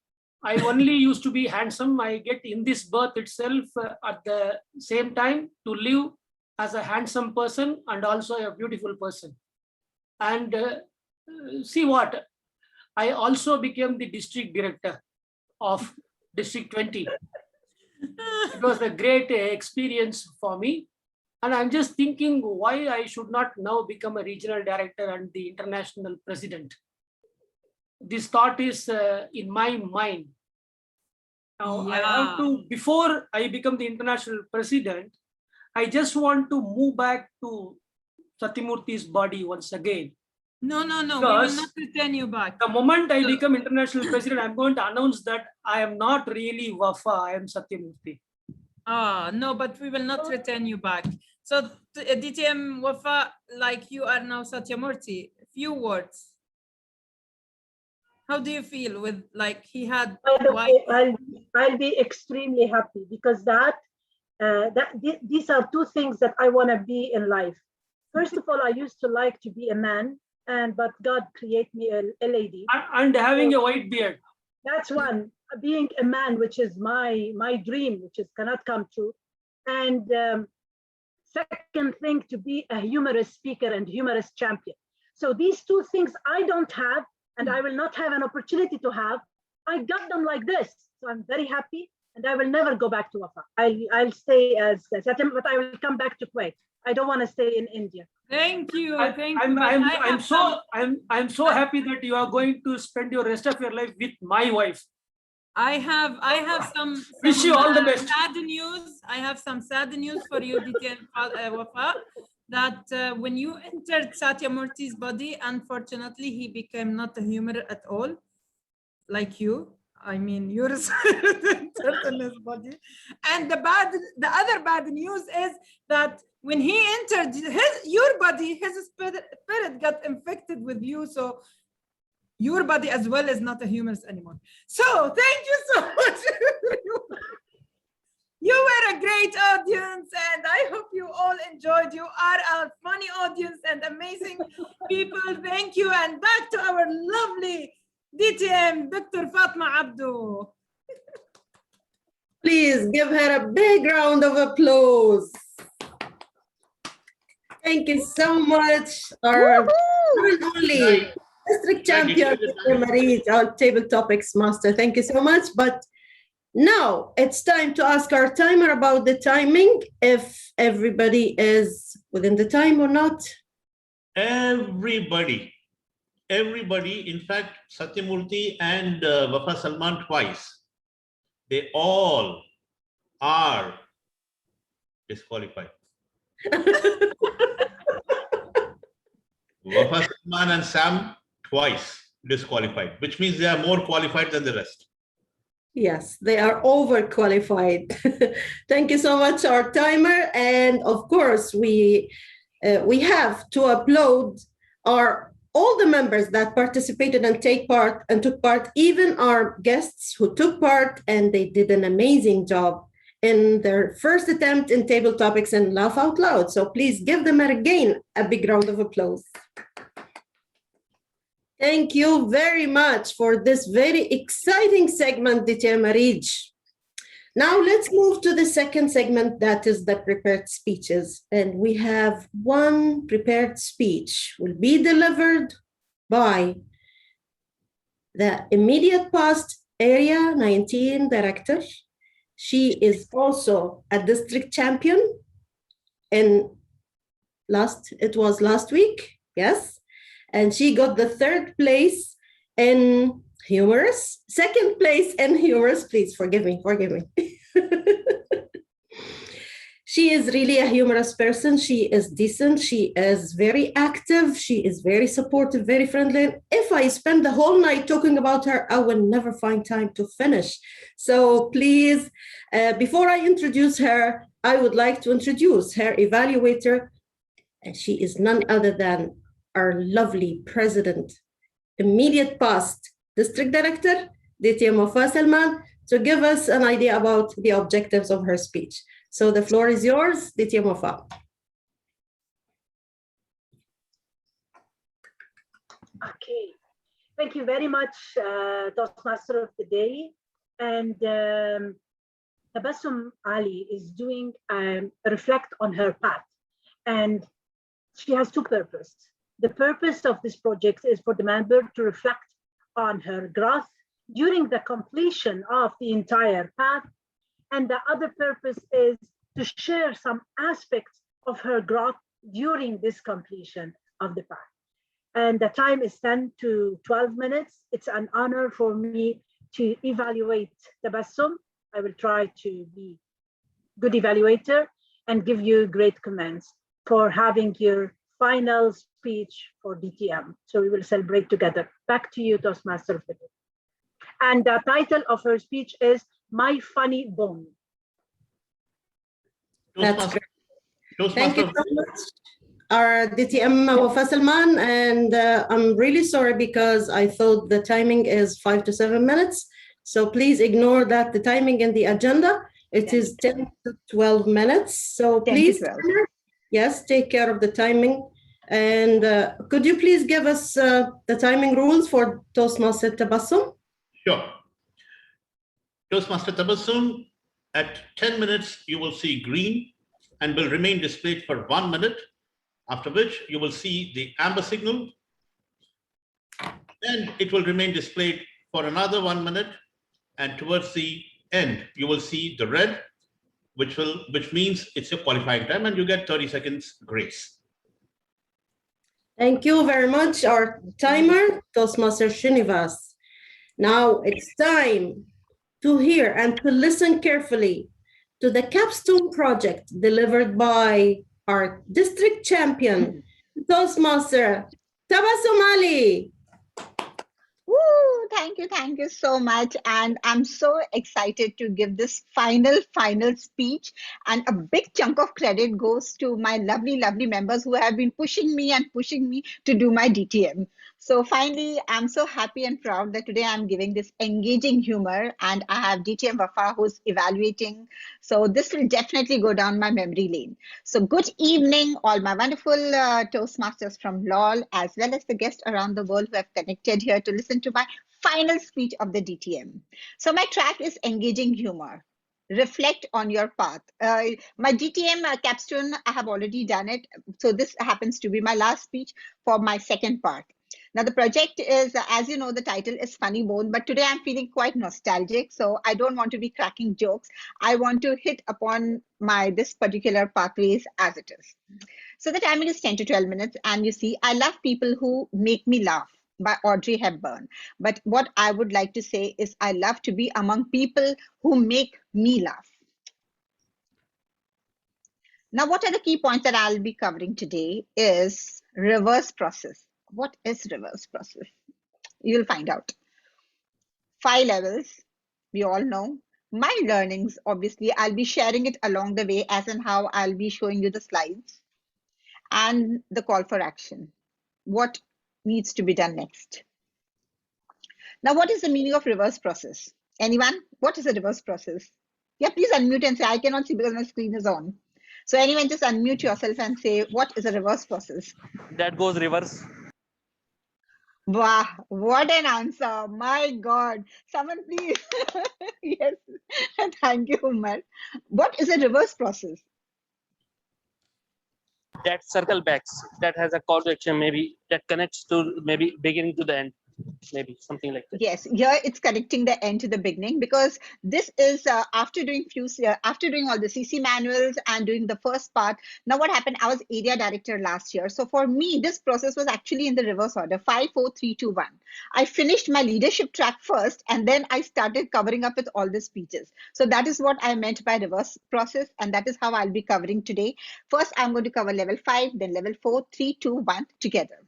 I only used to be handsome. I get in this birth itself at the same time to live as a handsome person and also a beautiful person. And see what? I also became the district director of District 20. It was a great experience for me. And I'm just thinking why I should not now become a regional director and the international president. This thought is in my mind. Now, I have to, before I become the international president, I just want to move back to Satyamurti's body once again. No, we will not return you back. The moment I become international president, I'm going to announce that I am not really Wafa, I am Satyamurti. No, but we will not return you back. So DTM Wafa, like you are now Satyamurti, few words. How do you feel with like he had? I'll be extremely happy because these are 2 things that I want to be in life. First of all, I used to like to be a man, but God created me a lady. And having a white beard. That's one. Being a man, which is my dream, which cannot come true. And second thing, to be a humorous speaker and humorous champion. So these 2 things I don't have, and I will not have an opportunity to have. I got them like this. So I'm very happy and I will never go back to Wafa. I'll stay as Satyam, but I will come back to Kuwait. I don't want to stay in India. Thank you. Thank I'm, you. I'm so happy that you are going to spend your rest of your life with my wife. I have some Wish you all the best. sad news. I have some sad news for you, DTM Wafa, that when you entered Satyamurthy's body, unfortunately, he became not a human at all, like you. I mean, yours entered in his body. And the other bad news is that when he entered your body, his spirit got infected with you. So your body as well is not a human anymore. So thank you so much. You were a great audience, and I hope you all enjoyed. You are a funny audience and amazing people. Thank you. And back to our lovely DTM, Dr. Fatma Abdu. Please give her a big round of applause. Thank you so much. Our only district champion, our table topics master. Thank you so much. But now it's time to ask our timer about the timing, if everybody is within the time or not. Everybody. In fact, Satyamurthy and Wafa Salman twice, they all are disqualified. Wafa Salman and Sam twice disqualified, which means they are more qualified than the rest. Yes, they are overqualified. Thank you so much, our timer. And of course, we have to upload all the members that participated and took part, even our guests who took part, and they did an amazing job in their first attempt in table topics and Laugh Out Loud. So please give them again a big round of applause. Thank you very much for this very exciting segment, DTM Arij. Now let's move to the second segment, that is the prepared speeches. And we have one prepared speech will be delivered by the immediate past Area 19 director. She is also a district champion it was last week, yes. And she got the third place in humorous, second place in humorous, please forgive me. She is really a humorous person. She is decent. She is very active. She is very supportive, very friendly. And if I spend the whole night talking about her, I will never find time to finish. So please, before I introduce her, I would like to introduce her evaluator. And she is none other than our lovely president, immediate past district director, DTM Wafa Salman, to give us an idea about the objectives of her speech. So the floor is yours, DTM Wafa. Okay, thank you very much, Toastmaster of the Day. And Tabassum Ali is doing reflect on her path. And she has two purposes. The purpose of this project is for the member to reflect on her growth during the completion of the entire path. And the other purpose is to share some aspects of her growth during this completion of the path. And the time is 10 to 12 minutes. It's an honor for me to evaluate Tabassum. I will try to be a good evaluator and give you great comments for having your final speech for DTM. So we will celebrate together. Back to you, Toastmaster of the Day. And the title of her speech is My Funny Bone. That's great. Thank you so much, our DTM Wafa Salman. And I'm really sorry because I thought the timing is 5 to 7 minutes. So please ignore that the timing in the agenda, it is 10 to 12 minutes. So please, yes, take care of the timing. And could you please give us the timing rules for Toastmaster Tabassum? Sure. Toastmaster Tabassum, at 10 minutes, you will see green and will remain displayed for 1 minute, after which you will see the amber signal. Then it will remain displayed for another 1 minute, and towards the end, you will see the red, which means it's your qualifying time, and you get 30 seconds grace. Thank you very much, our timer, Toastmaster Srinivas. Now it's time to hear and to listen carefully to the capstone project delivered by our district champion, Toastmaster Tabassum Ali. Woo, thank you so much. And I'm so excited to give this final speech. And a big chunk of credit goes to my lovely members who have been pushing me to do my DTM. So finally, I'm so happy and proud that today I'm giving this engaging humor, and I have DTM Wafa who's evaluating. So this will definitely go down my memory lane. So good evening, all my wonderful Toastmasters from LOL, as well as the guests around the world who have connected here to listen to my final speech of the DTM. So my track is engaging humor. Reflect on your path. My DTM capstone, I have already done it. So this happens to be my last speech for my second part. Now the project is, as you know, the title is Funny Bone, but today I'm feeling quite nostalgic. So I don't want to be cracking jokes. I want to hit upon this particular pathways as it is. So the timing is 10 to 12 minutes. And you see, I love people who make me laugh by Audrey Hepburn. But what I would like to say is I love to be among people who make me laugh. Now, what are the key points that I'll be covering today is reverse process. What is reverse process? You'll find out. 5 levels, we all know. My learnings, obviously, I'll be sharing it along the way as in how I'll be showing you the slides. And the call for action. What needs to be done next? Now, what is the meaning of reverse process? Anyone? What is a reverse process? Yeah, please unmute and say, I cannot see because my screen is on. So anyone just unmute yourself and say, what is a reverse process? That goes reverse. Wow, what an answer. My God. Someone please. Yes. Thank you, Umar. What is a reverse process? That circle backs, that has a call to action, maybe that connects to maybe beginning to the end, maybe something like that. Yes, here it's connecting the end to the beginning, because this is after doing all the CC manuals and doing the first part. Now what happened, I was area director last year. So for me, this process was actually in the reverse order, 5, 4, 3, 2, 1. I finished my leadership track first, and then I started covering up with all the speeches. So that is what I meant by reverse process, and that is how I'll be covering today. First, I'm going to cover level 5, then level 4, 3, 2, 1 together.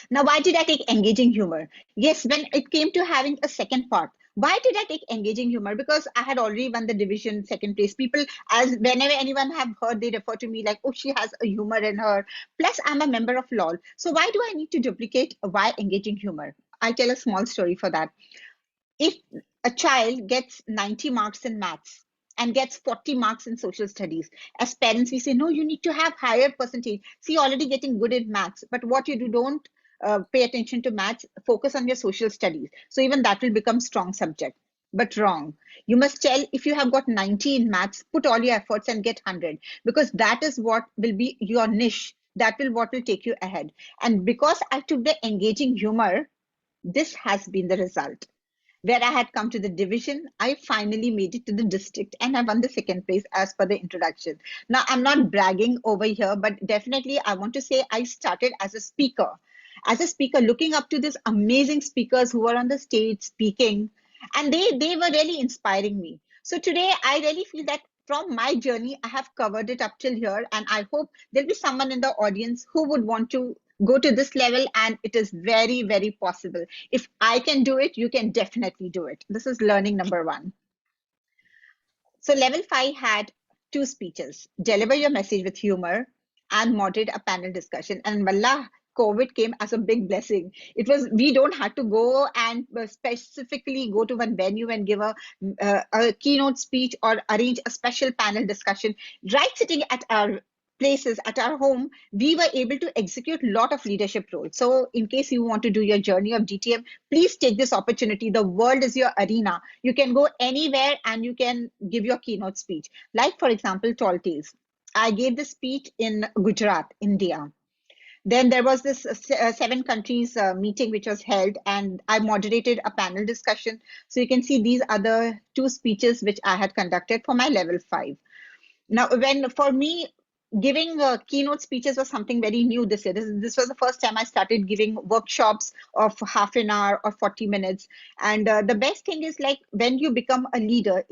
Now, why did I take engaging humor? Yes, when it came to having a second part, why did I take engaging humor? Because I had already won the division second place. People, as whenever anyone have heard, they refer to me like, oh, she has a humor in her. Plus, I'm a member of LOL. So why do I need to duplicate why engaging humor? I'll tell a small story for that. If a child gets 90 marks in maths and gets 40 marks in social studies, as parents, we say, no, you need to have higher percentage. See, already getting good in maths, but what you do, don't pay attention to maths, focus on your social studies. So even that will become strong subject. But wrong. You must tell, if you have got 90 in maths, put all your efforts and get 100, because that is what will be your niche. That will what will take you ahead. And because I took the engaging humor, this has been the result. Where I had come to the division, I finally made it to the district and I won the second place as per the introduction. Now, I'm not bragging over here, but definitely I want to say I started as a speaker. As a speaker, looking up to these amazing speakers who were on the stage speaking, and they were really inspiring me. So today, I really feel that from my journey, I have covered it up till here, and I hope there'll be someone in the audience who would want to go to this level, and it is very, very possible. If I can do it, you can definitely do it. This is learning number 1. So level 5 had 2 speeches: deliver your message with humor and moderate a panel discussion. And wallah, COVID came as a big blessing. It was, we don't have to go and specifically go to one venue and give a keynote speech or arrange a special panel discussion. Right sitting at our places, at our home, we were able to execute a lot of leadership roles. So in case you want to do your journey of DTM, please take this opportunity. The world is your arena. You can go anywhere and you can give your keynote speech. Like, for example, Tall Tales. I gave the speech in Gujarat, India. Then there was this 7 countries meeting which was held, and I moderated a panel discussion. So you can see these are the 2 speeches which I had conducted for my level 5. Now, for me, giving keynote speeches was something very new this year. This was the first time I started giving workshops of half an hour or 40 minutes. And the best thing is, like, when you become a leader,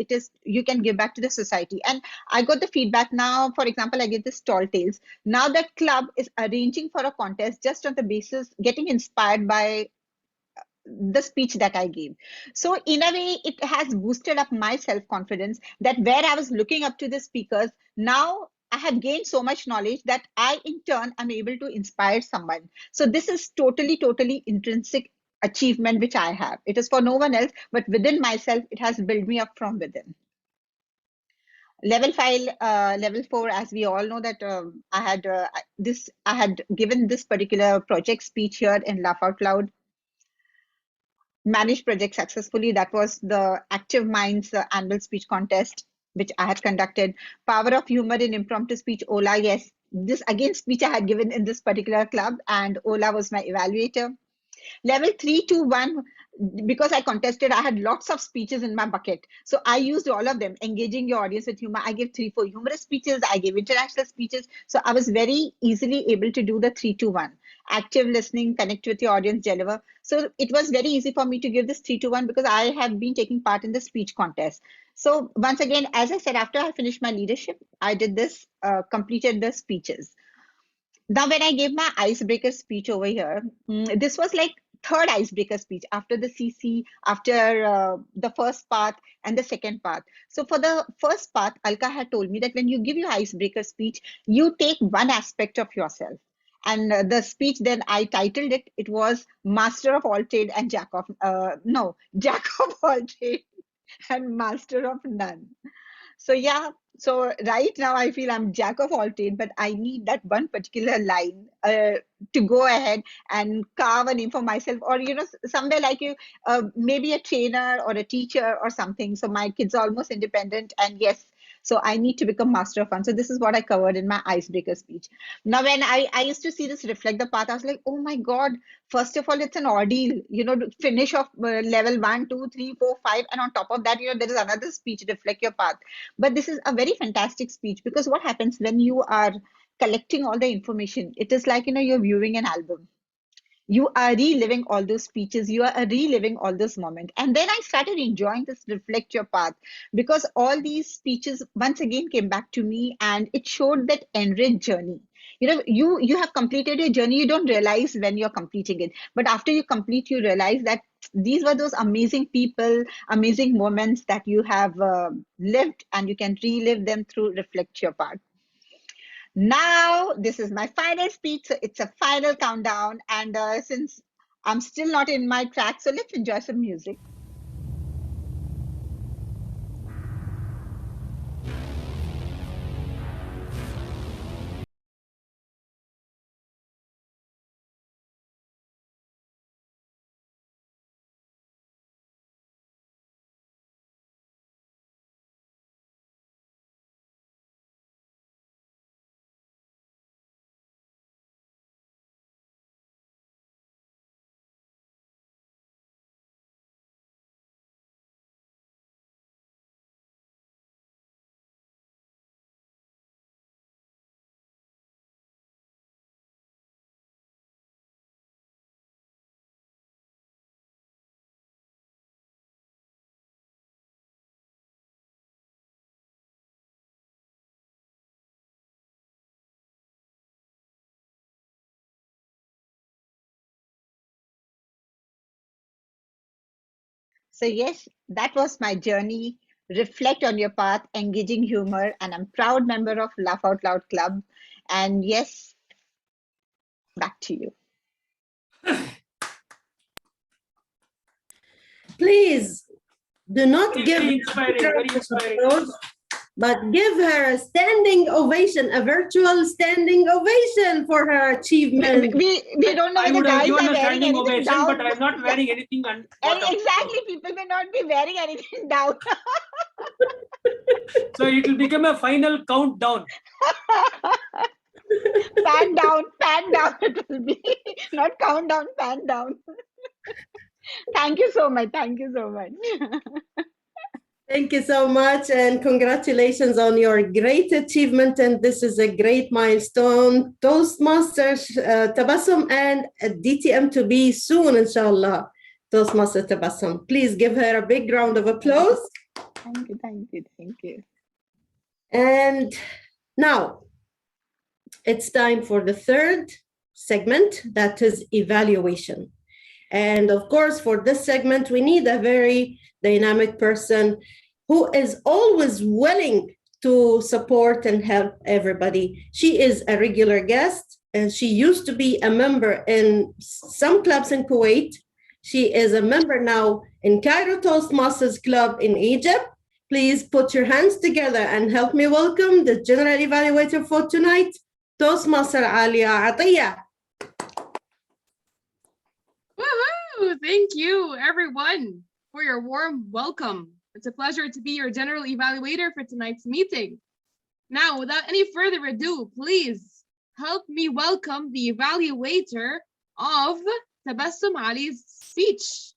you can give back to the society. And I got the feedback now. For example, I get this Tall Tales. Now that club is arranging for a contest just on the basis, getting inspired by the speech that I gave. So in a way, it has boosted up my self-confidence, that where I was looking up to the speakers, now I have gained so much knowledge that I in turn am able to inspire someone. So this is totally intrinsic achievement which I have. It is for no one else, but within myself, it has built me up from within. Level 4, as we all know, that I had given this particular project speech here in Laugh Out Loud. Managed project successfully. That was the Active Minds annual speech contest, which I had conducted. Power of humor in impromptu speech, Ola. Yes, this again speech I had given in this particular club, and Ola was my evaluator. Level 3 to 1, because I contested, I had lots of speeches in my bucket. So I used all of them, engaging your audience with humor. I gave 3-4 humorous speeches. I gave international speeches. So I was very easily able to do the 3 to 1. Active listening, connect with your audience, deliver. So it was very easy for me to give this 3 to 1 because I have been taking part in the speech contest. So once again, as I said, after I finished my leadership, I did this, completed the speeches. Now, when I gave my icebreaker speech over here, this was like 3rd icebreaker speech after the CC, after the first part and the second part. So for the first part, Alka had told me that when you give your icebreaker speech, you take one aspect of yourself. And the speech, then I titled it, it was Master of All Trade and Jack of all Trade and Master of None. So yeah, so right now I feel I'm Jack of all trade, but I need that one particular line to go ahead and carve a name for myself, or somewhere like you, maybe a trainer or a teacher or something. So my kids are almost independent, and yes, so I need to become master of fun. So this is what I covered in my icebreaker speech. Now, when I used to see this Reflect the Path, I was like, oh my God, first of all, it's an ordeal, to finish off level 1, 2, 3, 4, 5. And on top of that, there is another speech, Reflect Your Path. But this is a very fantastic speech, because what happens when you are collecting all the information, it is like, you're viewing an album. You are reliving all those speeches, you are reliving all those moments. And then I started enjoying this Reflect Your Path, because all these speeches once again came back to me, and it showed that enriched journey. You have completed your journey, you don't realize when you're completing it, but after you complete, you realize that these were those amazing people, amazing moments that you have lived, and you can relive them through Reflect Your Path. Now, this is my final speech. So it's a final countdown. And since I'm still not in my track, so let's enjoy some music. So yes, that was my journey. Reflect on your path, engaging humor, and I'm proud member of Laugh Out Loud Club. And yes, back to you. Please do not Very give inspiring, very inspiring. applause, but give her a standing ovation, a virtual standing ovation for her achievement. We don't know I whether would have guys given are a wearing standing anything ovation, down. but I'm not wearing anything on bottom. Exactly, people may not be wearing anything down. So it will become a final countdown. Pan down it will be. Not countdown, pan down. Thank you so much. Thank you so much. Thank you so much, and congratulations on your great achievement. And this is a great milestone. Toastmasters Tabassum and DTM to be soon, inshallah. Toastmaster Tabassum, please give her a big round of applause. Thank you, thank you, thank you. And now it's time for the third segment, that is evaluation. And of course, for this segment, we need a very dynamic person who is always willing to support and help everybody. She is a regular guest, and she used to be a member in some clubs in Kuwait. She is a member now in Cairo Toastmasters Club in Egypt. Please put your hands together and help me welcome the general evaluator for tonight, Toastmaster Alia Atiyah. Woohoo! Thank you, everyone, for your warm welcome. It's a pleasure to be your general evaluator for tonight's meeting. Now, without any further ado, please help me welcome the evaluator of Tabassum Ali's speech.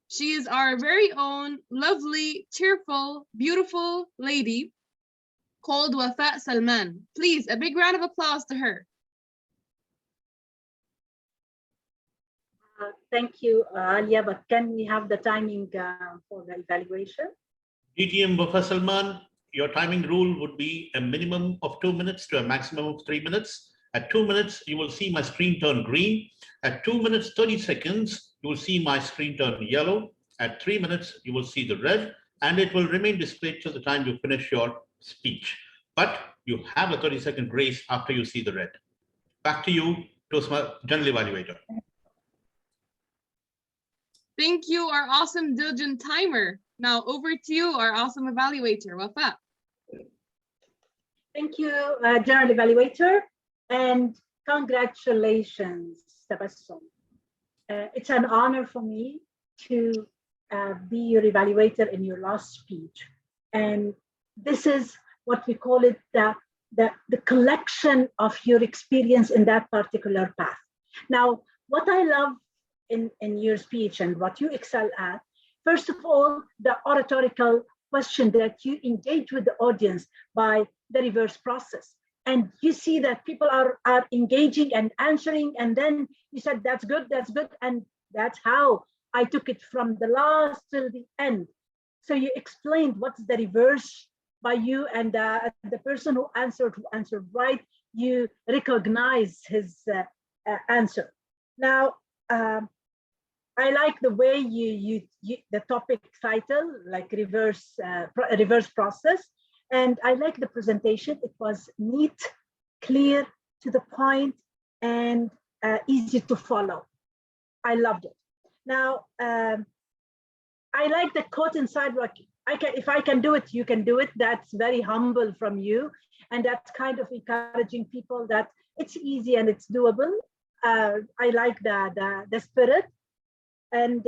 She is our very own lovely, cheerful, beautiful lady called Wafa Salman. Please, a big round of applause to her. Thank you, Alia, but can we have the timing for the evaluation? DTM Wafa Salman, your timing rule would be a minimum of 2 minutes to a maximum of 3 minutes. At 2 minutes, you will see my screen turn green. At 2 minutes, 30 seconds, you will see my screen turn yellow. At 3 minutes, you will see the red, and it will remain displayed till the time you finish your speech. But you have a 30-second grace after you see the red. Back to you, Toastmaster General Evaluator. Thank you, our awesome diligent timer. Now over to you, our awesome evaluator, Wafa. Thank you, General Evaluator, and congratulations, Tabassum. It's an honor for me to be your evaluator in your last speech. And this is what we call it, the collection of your experience in that particular path. Now, what I love in your speech and what you excel at, first of all, the oratorical question that you engage with the audience by the reverse process. And you see that people are engaging and answering, and then you said, that's good, and that's how I took it from the last till the end. So you explained what's the reverse by you, and the person who answered right, you recognize his answer. Now, I like the way you the topic title, like reverse process, and I like the presentation. It was neat, clear, to the point, and easy to follow. I loved it. Now, I like the quote inside, like, if I can do it, you can do it. That's very humble from you, and that's kind of encouraging people that it's easy and it's doable. I like the spirit. And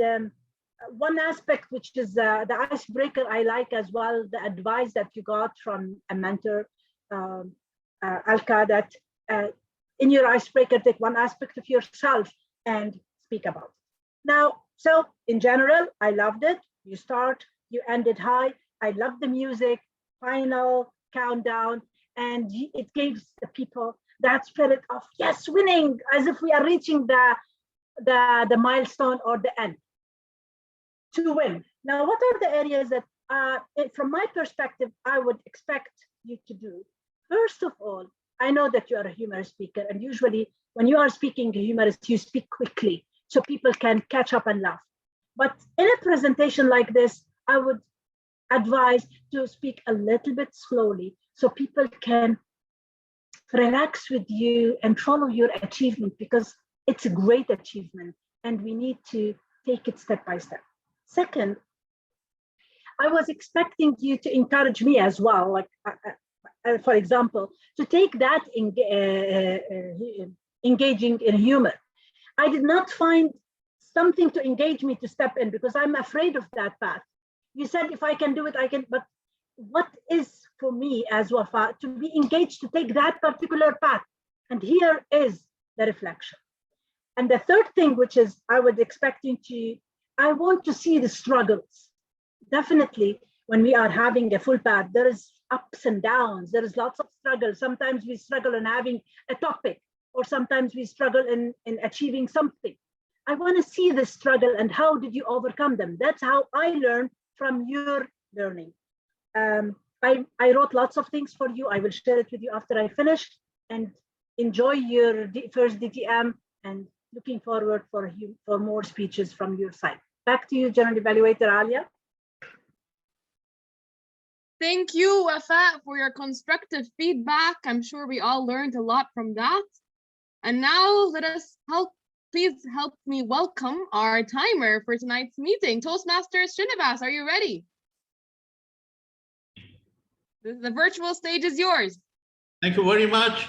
one aspect, which is the icebreaker, I like as well, the advice that you got from a mentor, Alka, that in your icebreaker, take one aspect of yourself and speak about it. Now, so in general, I loved it. You start, you ended high. I love the music, final countdown, and it gives the people that spirit of, yes, winning, as if we are reaching the milestone or the end to win. Now, what are the areas that, from my perspective, I would expect you to do? First of all, I know that you are a humorous speaker, and usually when you are speaking humorous, you speak quickly so people can catch up and laugh. But in a presentation like this, I would advise to speak a little bit slowly so people can relax with you and follow your achievement, because it's a great achievement and we need to take it step by step. Second, I was expecting you to encourage me as well, like for example, to take that engaging in humor. I did not find something to engage me to step in because I'm afraid of that path. You said if I can do it, I can, but what is for me as Wafa to be engaged to take that particular path? And here is the reflection. And the third thing, which is I would expect you to, I want to see the struggles. Definitely, when we are having a full path, there is ups and downs. There is lots of struggle. Sometimes we struggle in having a topic, or sometimes we struggle in achieving something. I want to see the struggle and how did you overcome them? That's how I learn from your learning. I wrote lots of things for you. I will share it with you after I finish, and enjoy your first DTM, and looking forward for more speeches from your side. Back to you, General Evaluator Alia. Thank you, Wafa, for your constructive feedback. I'm sure we all learned a lot from that. And now please help me welcome our timer for tonight's meeting. Toastmasters Srinivas, are you ready? The virtual stage is yours. Thank you very much.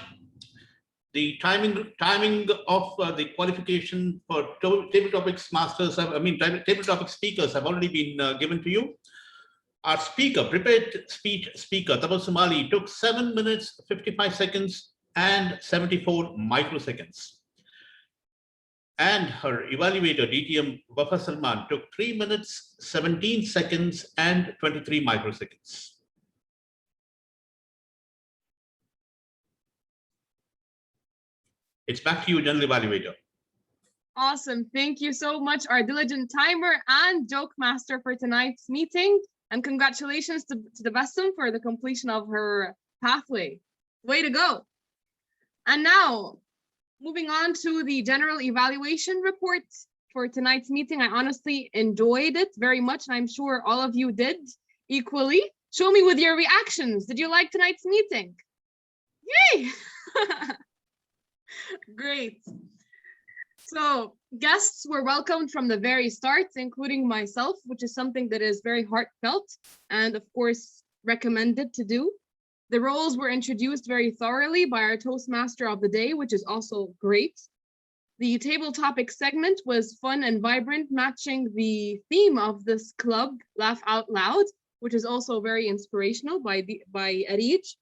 The timing of the qualification for table topics masters, table topic speakers have already been given to you. Our speaker, prepared speech speaker, Tabassum Ali, took 7 minutes, 55 seconds and 74 microseconds. And her evaluator, DTM Wafa Salman, took 3 minutes, 17 seconds and 23 microseconds. It's back to you, General Evaluator. Awesome. Thank you so much, our diligent timer and joke master for tonight's meeting. And congratulations to Tabassum for the completion of her pathway. Way to go. And now, moving on to the general evaluation report for tonight's meeting. I honestly enjoyed it very much, and I'm sure all of you did equally. Show me with your reactions. Did you like tonight's meeting? Yay! Great. So guests were welcomed from the very start, including myself, which is something that is very heartfelt and of course recommended to do. The roles were introduced very thoroughly by our Toastmaster of the day, which is also great. The table topic segment was fun and vibrant, matching the theme of this club, Laugh Out Loud, which is also very inspirational by Arij.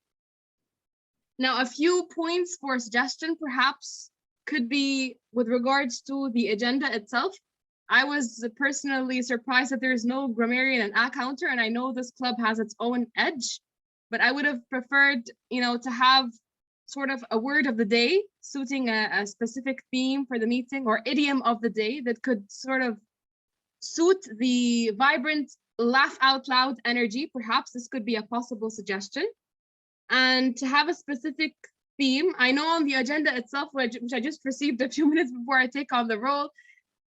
Now, a few points for suggestion perhaps could be with regards to the agenda itself. I was personally surprised that there is no grammarian and a counter, and I know this club has its own edge, but I would have preferred, to have sort of a word of the day suiting a specific theme for the meeting, or idiom of the day that could sort of suit the vibrant laugh out loud energy. Perhaps this could be a possible suggestion. And to have a specific theme, I know on the agenda itself, which I just received a few minutes before I take on the role,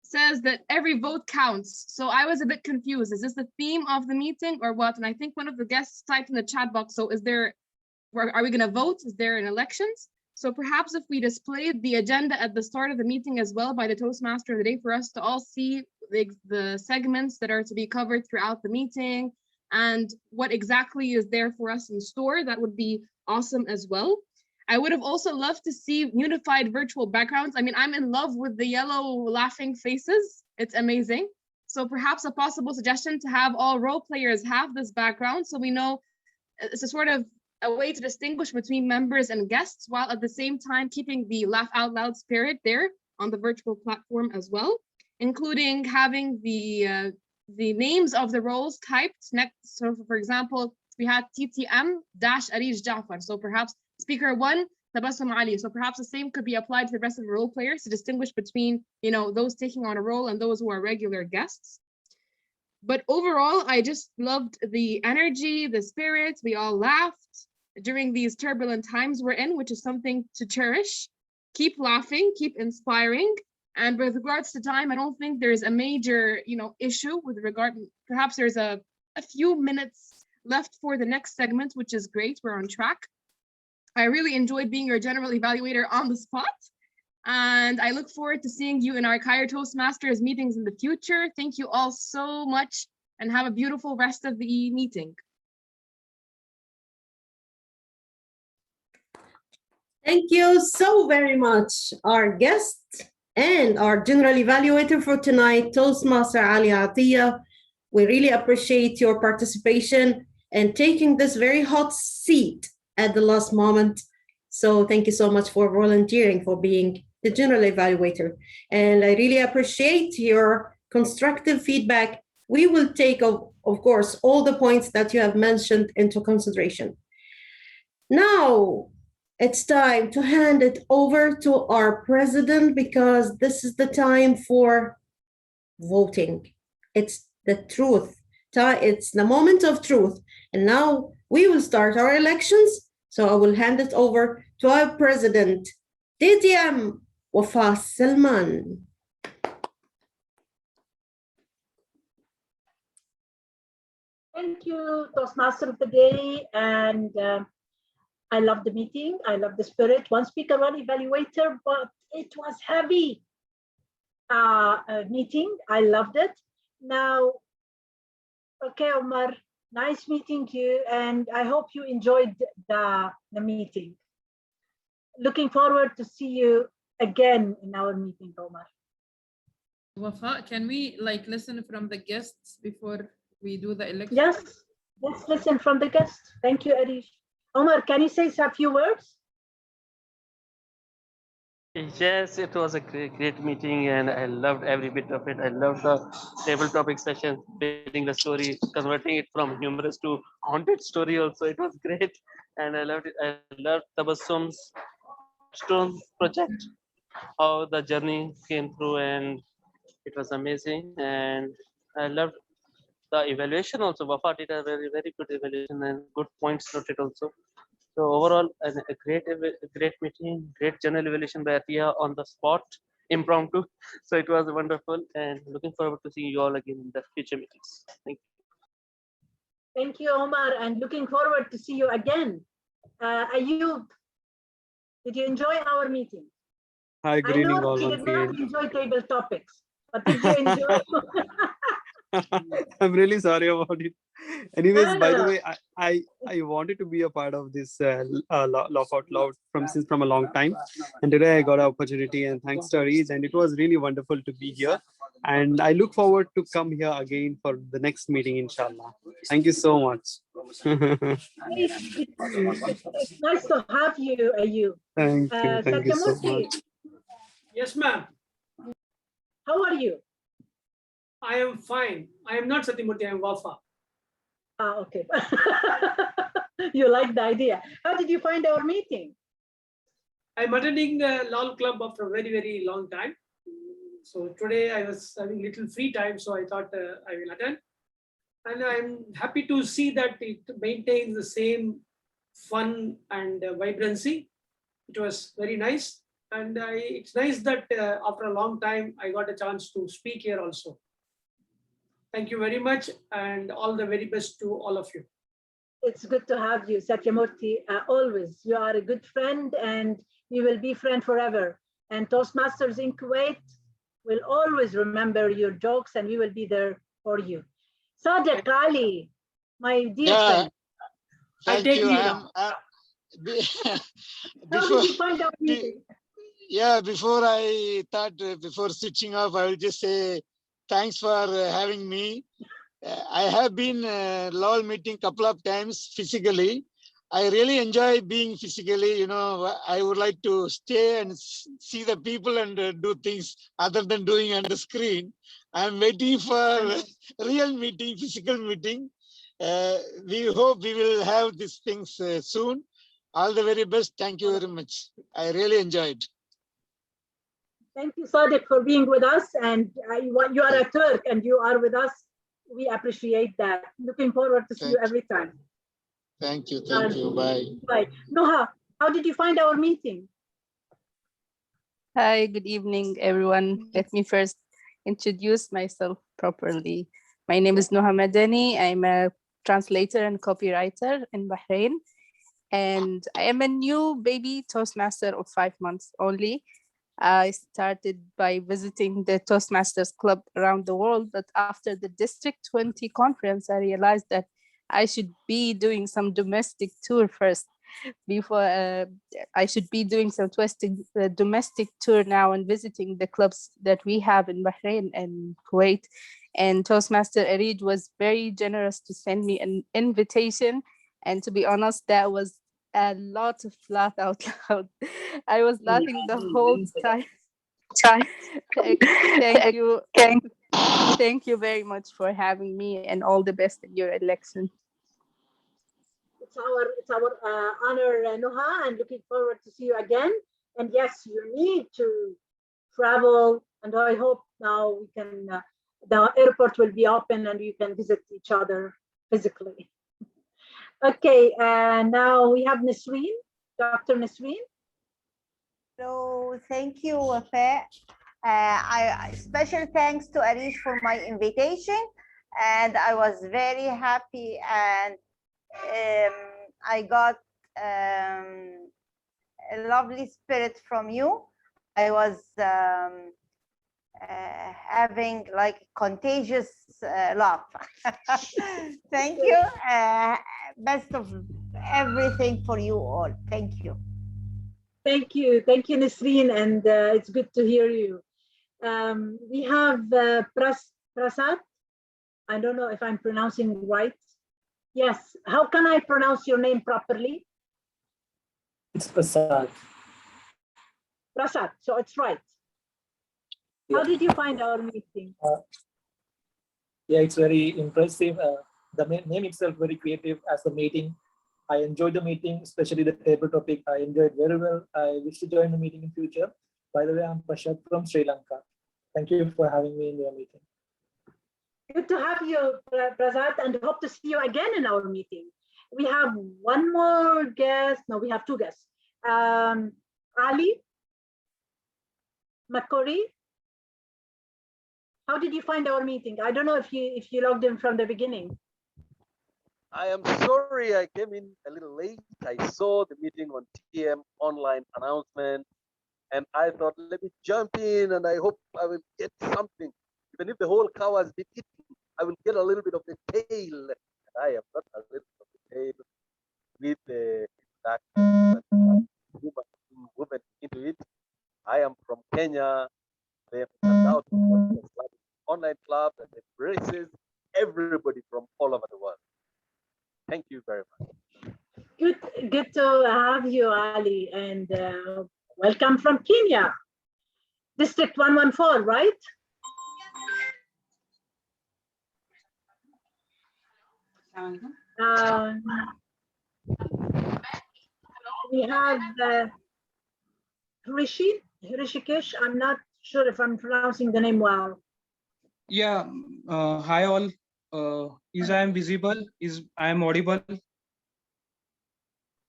says that every vote counts. So I was a bit confused. Is this the theme of the meeting or what? And I think one of the guests typed in the chat box, so are we gonna vote? Is there an elections? So perhaps if we displayed the agenda at the start of the meeting as well by the Toastmaster of the day for us to all see the segments that are to be covered throughout the meeting, and what exactly is there for us in store, that would be awesome as well. I would have also loved to see unified virtual backgrounds. I mean, I'm in love with the yellow laughing faces. It's amazing. So perhaps a possible suggestion to have all role players have this background, so we know it's a sort of a way to distinguish between members and guests, while at the same time keeping the laugh out loud spirit there on the virtual platform as well, including having the names of the roles typed next. So for example, we had TTM-Arij Jafar. So perhaps speaker 1, Tabassum Ali. So perhaps the same could be applied to the rest of the role players to distinguish between, those taking on a role and those who are regular guests. But overall, I just loved the energy, the spirit. We all laughed during these turbulent times we're in, which is something to cherish. Keep laughing, keep inspiring. And with regards to time, I don't think there's a major, issue with regard. Perhaps there's a few minutes left for the next segment, which is great. We're on track. I really enjoyed being your general evaluator on the spot. And I look forward to seeing you in our Cairo Toastmasters meetings in the future. Thank you all so much and have a beautiful rest of the meeting. Thank you so very much, our guest and our general evaluator for tonight, Toastmaster Ali Atiyah. We really appreciate your participation and taking this very hot seat at the last moment So thank you so much for volunteering, for being the general evaluator. And I really appreciate your constructive feedback. We will take, of course, all the points that you have mentioned into consideration. Now, it's time to hand it over to our president, because this is the time for voting. It's the truth. It's the moment of truth. And now we will start our elections. So I will hand it over to our president, DTM Wafa Salman. Thank you, Toastmaster of the Day. And I love the meeting. I love the spirit. One speaker, one evaluator, but it was heavy meeting. I loved it. Now, okay, Omar, nice meeting you. And I hope you enjoyed the meeting. Looking forward to see you again in our meeting, Omar. Wafa, can we listen from the guests before we do the election? Yes, let's listen from the guests. Thank you, Arish. Omar, can you say a few words? Yes, it was a great meeting, and I loved every bit of it. I loved the table topic session, building the story, converting it from humorous to haunted story also. It was great, and I loved it. I loved Tabassum's Stone project, how the journey came through, and it was amazing. And I loved the evaluation also. Wafa did a very good evaluation and good points noted also. So overall, a great meeting, great general evaluation by Atia on the spot, impromptu. So it was wonderful, and looking forward to seeing you all again in the future meetings. Thank you. Thank you, Omar, and looking forward to see you again. Ayub, did you enjoy our meeting? Hi, good evening all I know once you did not again. enjoy table topics, but did you enjoy? I'm really sorry about it. Anyways, No, by no, the no. way, I wanted to be a part of this Laugh Out Loud from a long time, and today I got an opportunity, and thanks to Ariz, and it was really wonderful to be here. And I look forward to come here again for the next meeting, inshallah. Thank you so much. It's nice to have you, Ayub. Thank you so Satyamurthy, much. Yes, ma'am. how are you? I am fine. I am not Satyamurthy, I am Wafa. Okay. You like the idea. How did you find our meeting? I'm attending the LOL club after a very long time. So today I was having little free time, so I thought I will attend. And I'm happy to see that it maintains the same fun and vibrancy. It was very nice. And it's nice that after a long time, I got a chance to speak here also. Thank you very much, and all the very best to all of you. It's good to have you, Satyamurthy. Always, you are a good friend, and we will be friends forever. And Toastmasters in Kuwait will always remember your jokes, and we will be there for you. Sadiq Ali, my dear friend. I take you. leave now. How did you find our meeting? Yeah, before switching off, I will just say thanks for having me. I have been LOL meeting couple of times physically. I really enjoy being physically. I would like to stay and see the people and do things other than doing on the screen. I'm waiting for real meeting, physical meeting. We hope we will have these things soon. All the very best. Thank you very much. I really enjoyed. Thank you, Sadiq, for being with us. And you are a Turk and you are with us. We appreciate that. Looking forward to see you every time. Thank you. Thank you. Bye. Bye. Noha, how did you find our meeting? Hi, good evening, everyone. Let me first introduce myself properly. My name is Noha Madani. I'm a translator and copywriter in Bahrain. And I am a new baby Toastmaster of 5 months only. I started by visiting the Toastmasters Club around the world, but after the District 20 conference, I realized that I should be doing some domestic tour first before I should be doing some domestic tour now and visiting the clubs that we have in Bahrain and Kuwait. And Toastmaster Arid was very generous to send me an invitation. And to be honest, that was and lots of laugh out loud. I was laughing the whole time. Thank you. Thank you very much for having me, and all the best in your election. It's our honor, Noha, and looking forward to see you again. And yes, you need to travel, and I hope now we can. The airport will be open, and you can visit each other physically. Okay, now we have Nisreen, Dr. Nisreen. So thank you, Wafa. Special thanks to Arish for my invitation, and I was very happy, and I got a lovely spirit from you. I was having like contagious laugh. Thank you. Best of everything for you all. Thank you. Thank you, Nisreen, and it's good to hear you. We have Prasad. I don't know if I'm pronouncing right. Yes, how can I pronounce your name properly? It's Prasad. Prasad, so it's right. How did you find our meeting? Yeah, it's very impressive. The name itself very creative as the meeting. I enjoyed the meeting, especially the table topic. I enjoyed very well. I wish to join the meeting in future. By the way, I'm Prashad from Sri Lanka. Thank you for having me in your meeting. Good to have you, Prasad, and hope to see you again in our meeting. We have one more guest. No, we have two guests. Ali Makori. How did you find our meeting? I don't know if you logged in from the beginning. I am sorry I came in a little late. I saw the meeting on TM online announcement, and I thought, let me jump in, and I hope I will get something. Even if the whole cow has been eaten, I will get a little bit of the tail. I am not a little bit of the tail with the woman into it. I am from Kenya. They have turned out online club that embraces everybody from all over the world. Thank you very much. Good to have you, Ali, and welcome from Kenya. District 114, right? We have Rishikesh. I'm not sure if I'm pronouncing the name well. Yeah, hi all. Is I am visible? Is I am audible?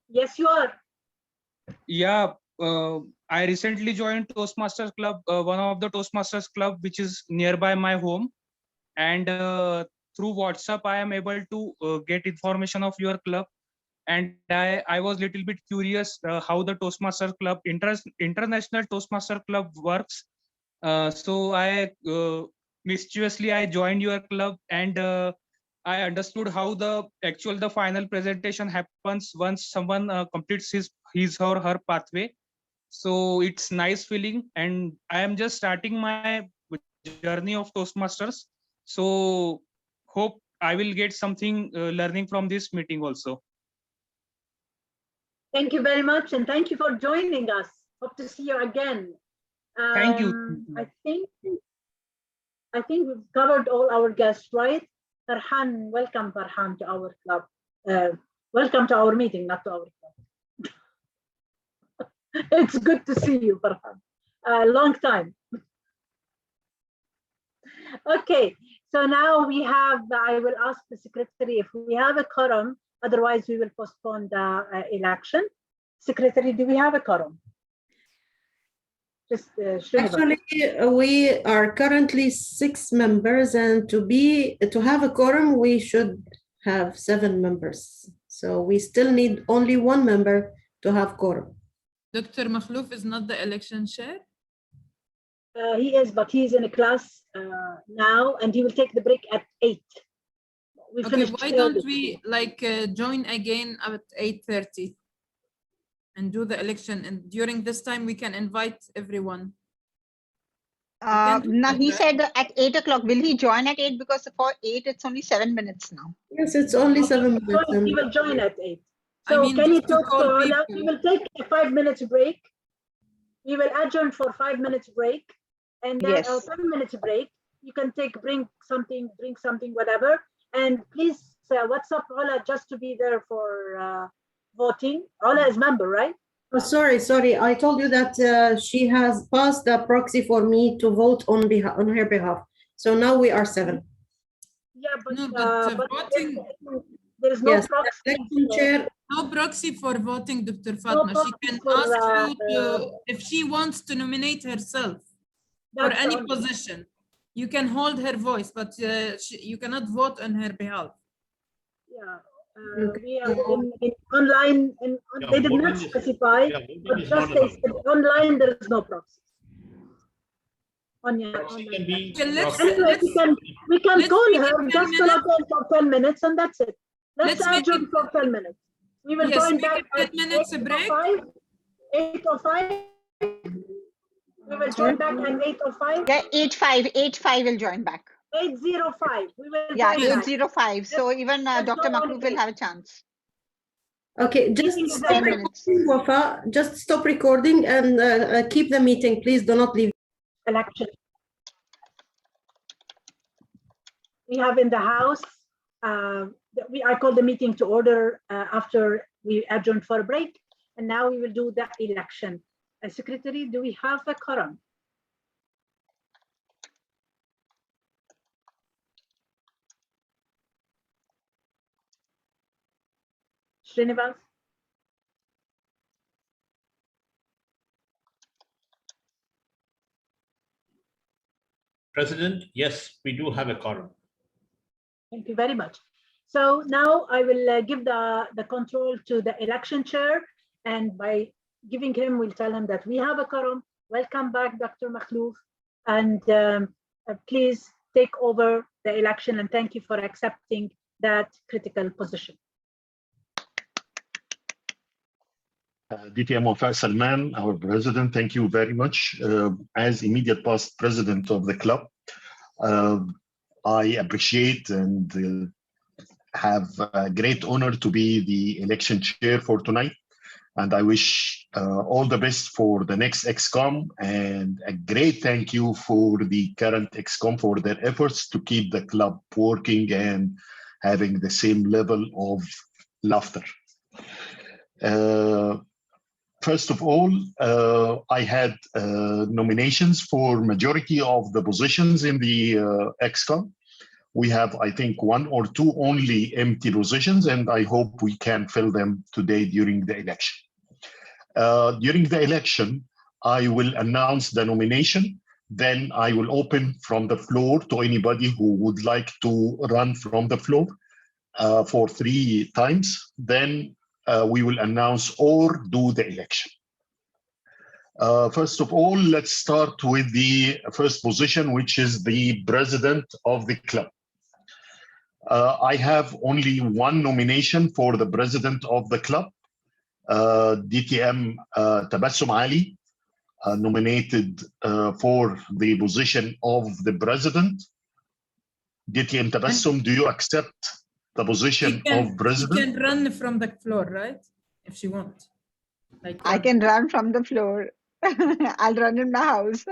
Yes, you are. Yeah, I recently joined Toastmasters Club, one of the Toastmasters Club, which is nearby my home. And through WhatsApp, I am able to get information of your club. And I was a little bit curious how the Toastmasters Club, International Toastmaster Club works. So I mischievously I joined your club, and I understood how the final presentation happens once someone completes his or her pathway. So it's nice feeling, and I am just starting my journey of Toastmasters. So hope I will get something learning from this meeting also. Thank you very much, and thank you for joining us. Hope to see you again. Thank you. I think we've covered all our guests, right? Farhan, welcome Farhan to our club. Welcome to our meeting, not to our club. It's good to see you, Farhan. Long time. Okay, so now we have, I will ask the secretary if we have a quorum, otherwise we will postpone the election. Secretary, do we have a quorum? Just, actually, we are currently 6 members, and to have a quorum, we should have 7 members. So we still need only 1 member to have quorum. Dr. Makhlouf is not the election chair? He is, but he's in a class now, and he will take the break at 8. Okay, why don't we join again at 8:30 and do the election, and during this time we can invite everyone. No, he said at 8 o'clock. Will he join at 8? Because for 8, it's only 7 minutes now. Yes, it's only 7 minutes. He will join at 8. So mean, can you just to talk to call Ola? We people. will take a 5 minutes break. We will adjourn for 5 minutes break, and then Yes. 10 minutes break. You can bring something, drink something, whatever. And please WhatsApp Ola just to be there for voting. Ola is member, right? Oh, sorry. I told you that she has passed the proxy for me to vote on her behalf. So now we are 7. Yeah, but, No, but voting. There is no Yes, proxy. election chair. No proxy for voting, Dr. Fatma. She can ask you to, if she wants to nominate herself for any position, you can hold her voice, but you cannot vote on her behalf. Yeah, we are in online, they did not specify, but just they said online there is no proxy. Anyway, we can call her, just to log in for 10 minutes, and that's it. Let's adjourn for 10 minutes. We will join back at 8:05. 8:05. We will join back at 8:05. Yeah, 8:05 will join back. 8:05. We will Yeah, join back. 8:05. So even Dr. Makhlouf will have a chance. Okay, just stop recording, Wafa. Just stop recording and keep the meeting. Please do not leave. Election. We have in the House, I call the meeting to order after we adjourned for a break, and now we will do the election. Secretary, do we have a quorum? Srinivas? President, yes, we do have a quorum. Thank you very much. So now I will give the control to the election chair, and by giving him, we'll tell him that we have a quorum. Welcome back, Dr. Makhlouf, and please take over the election, and thank you for accepting that critical position. DTM Wafa Salman, our president, thank you very much. As immediate past president of the club, I appreciate and have a great honor to be the election chair for tonight. And I wish all the best for the next ExCom, and a great thank you for the current ExCom for their efforts to keep the club working and having the same level of laughter. First of all, I had nominations for majority of the positions in the ExCom. We have, I think, 1 or 2 only empty positions, and I hope we can fill them today during the election. During the election, I will announce the nomination. Then I will open from the floor to anybody who would like to run from the floor for 3 times. Then we will announce or do the election. First of all, let's start with the first position, which is the president of the club. I have only 1 nomination for the president of the club. DTM Tabassum Ali, nominated for the position of the president. DTM Tabassum, do you accept the position of president? She can run from the floor, right? If she wants. Like I can run from the floor. I'll run in my house.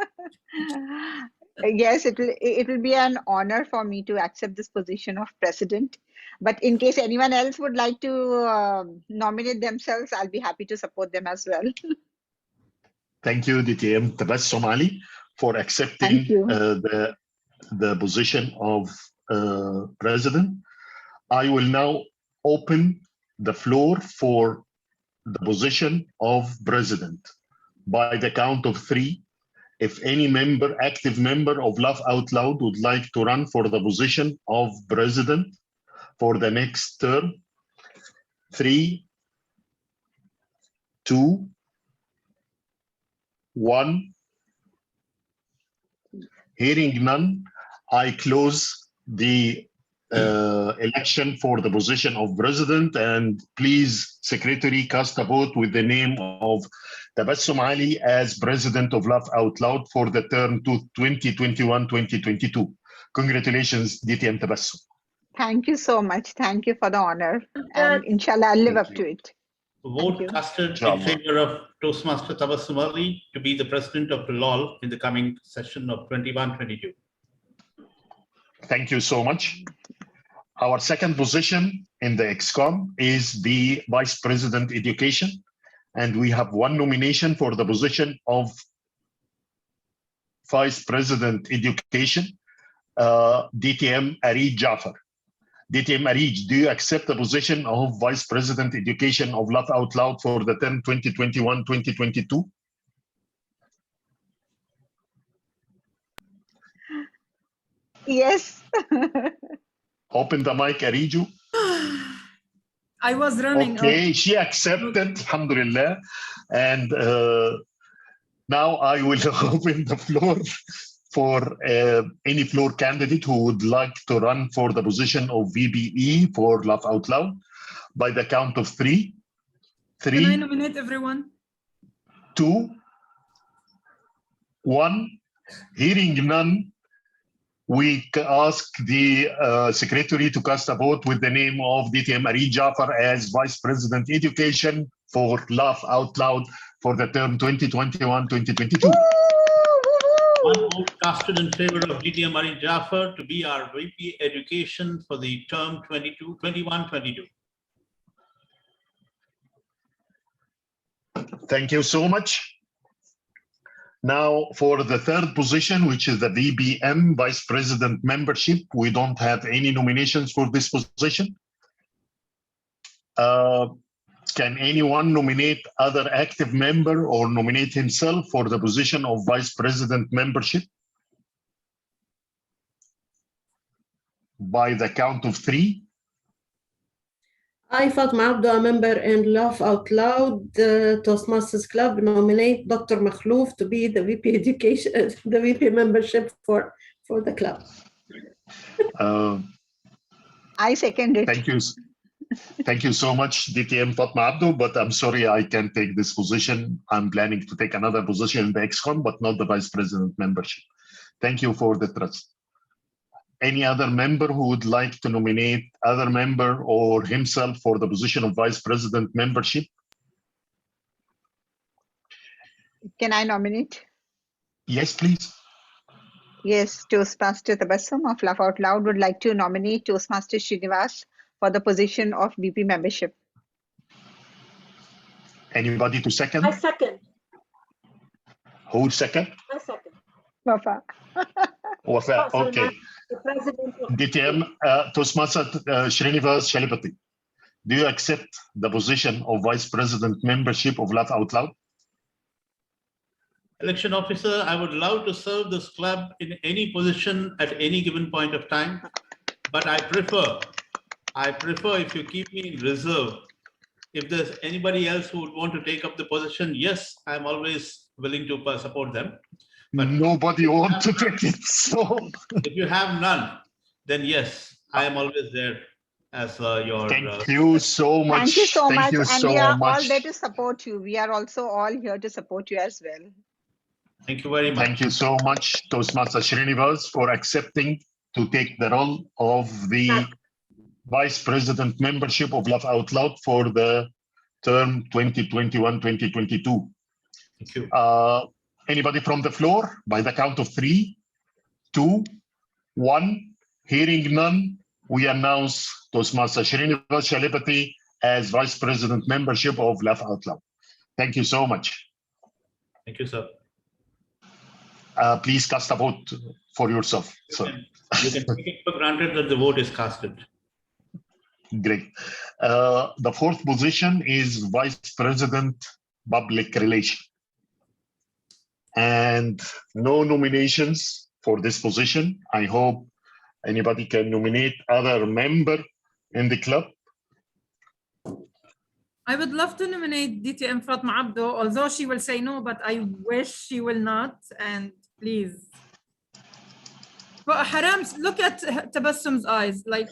Yes, it will be an honor for me to accept this position of president. But in case anyone else would like to nominate themselves, I'll be happy to support them as well. Thank you, DTM Tabassum Ali, for accepting the position of president. I will now open the floor for the position of president. By the count of 3, if any member, active member of Laugh Out Loud would like to run for the position of president for the next term, 3, 2, 1. Hearing none, I close the election for the position of president, and please, secretary, cast a vote with the name of Tabassum Ali as president of Laugh Out Loud for the term to 2021-2022. Congratulations, DTM Tabassum. Thank you so much. Thank you for the honor. And inshallah, I'll live up to it. vote casted in favor of Toastmaster Tabassum Ali to be the president of the LOL in the coming session of 21-22. Thank you so much. Our second position in the ExCom is the Vice President Education, and we have one nomination for the position of Vice President Education, DTM Arid Jafar. DTM Arid, do you accept the position of Vice President Education of Laugh Out Loud for the term 2021-2022? Yes. Open the mic, Ariju. I was running. Okay, she accepted, alhamdulillah. And now I will open the floor for any floor candidate who would like to run for the position of VBE for Laugh Out Loud by the count of 3. Can I nominate everyone? 2, 1. Hearing none, we ask the secretary to cast a vote with the name of DTM Arid Jafar as Vice President Education for Laugh Out Loud for the term 2021-2022. One vote casted in favor of DTM Arid Jafar to be our VP Education for the term 21-22. Thank you so much. Now, for the third position, which is the VBM Vice President Membership, we don't have any nominations for this position. Can anyone nominate other active member or nominate himself for the position of Vice President Membership? By the count of 3. I, Fatma Abdo, a member in Laugh Out Loud Toastmasters Club, nominate Dr. Makhlouf to be the VP Education, the VP membership for the club. I second it. Thank you. Thank you so much, DTM Fatma Abdo, but I'm sorry I can't take this position. I'm planning to take another position in the ExCom, but not the Vice President membership. Thank you for the trust. Any other member who would like to nominate other member or himself for the position of Vice President membership? Can I nominate? Yes, please. Yes, Toastmaster Tabassum of Laugh Out Loud would like to nominate Toastmaster Srinivas for the position of VP membership. Anybody to second? I second. Who second? I second. Wafa. Wafa, okay. The president of DTM Toastmaster Srinivas Shalipati, do you accept the position of Vice President membership of Laugh Out Loud? Election officer, I would love to serve this club in any position at any given point of time, but I prefer if you keep me in reserve. If there's anybody else who would want to take up the position, yes, I'm always willing to support them. But nobody wants to take it. So if you have none, then yes, I am always there as your. Thank you so much. Thank you so much. Thank you And so we are much. all there to support you. We are also all here to support you as well. Thank you very much. Thank you so much, Toastmaster Srinivas, for accepting to take the role of the Vice President membership of Laugh Out Loud for the term 2021-2022. Thank you. Anybody from the floor? By the count of 3, 2, 1. Hearing none, we announce Toastmaster Srinivas Shalipati as Vice President membership of Laugh Out Loud. Thank you so much. Thank you, sir. Please cast a vote for yourself. You can take it for granted that the vote is casted. Great. The fourth position is Vice President Public Relations. And no nominations for this position. I hope anybody can nominate other member in the club. I would love to nominate DTM Fatma Abdo, although she will say no, but I wish she will not. And please. But Haram, look at Tabassum's eyes. Like,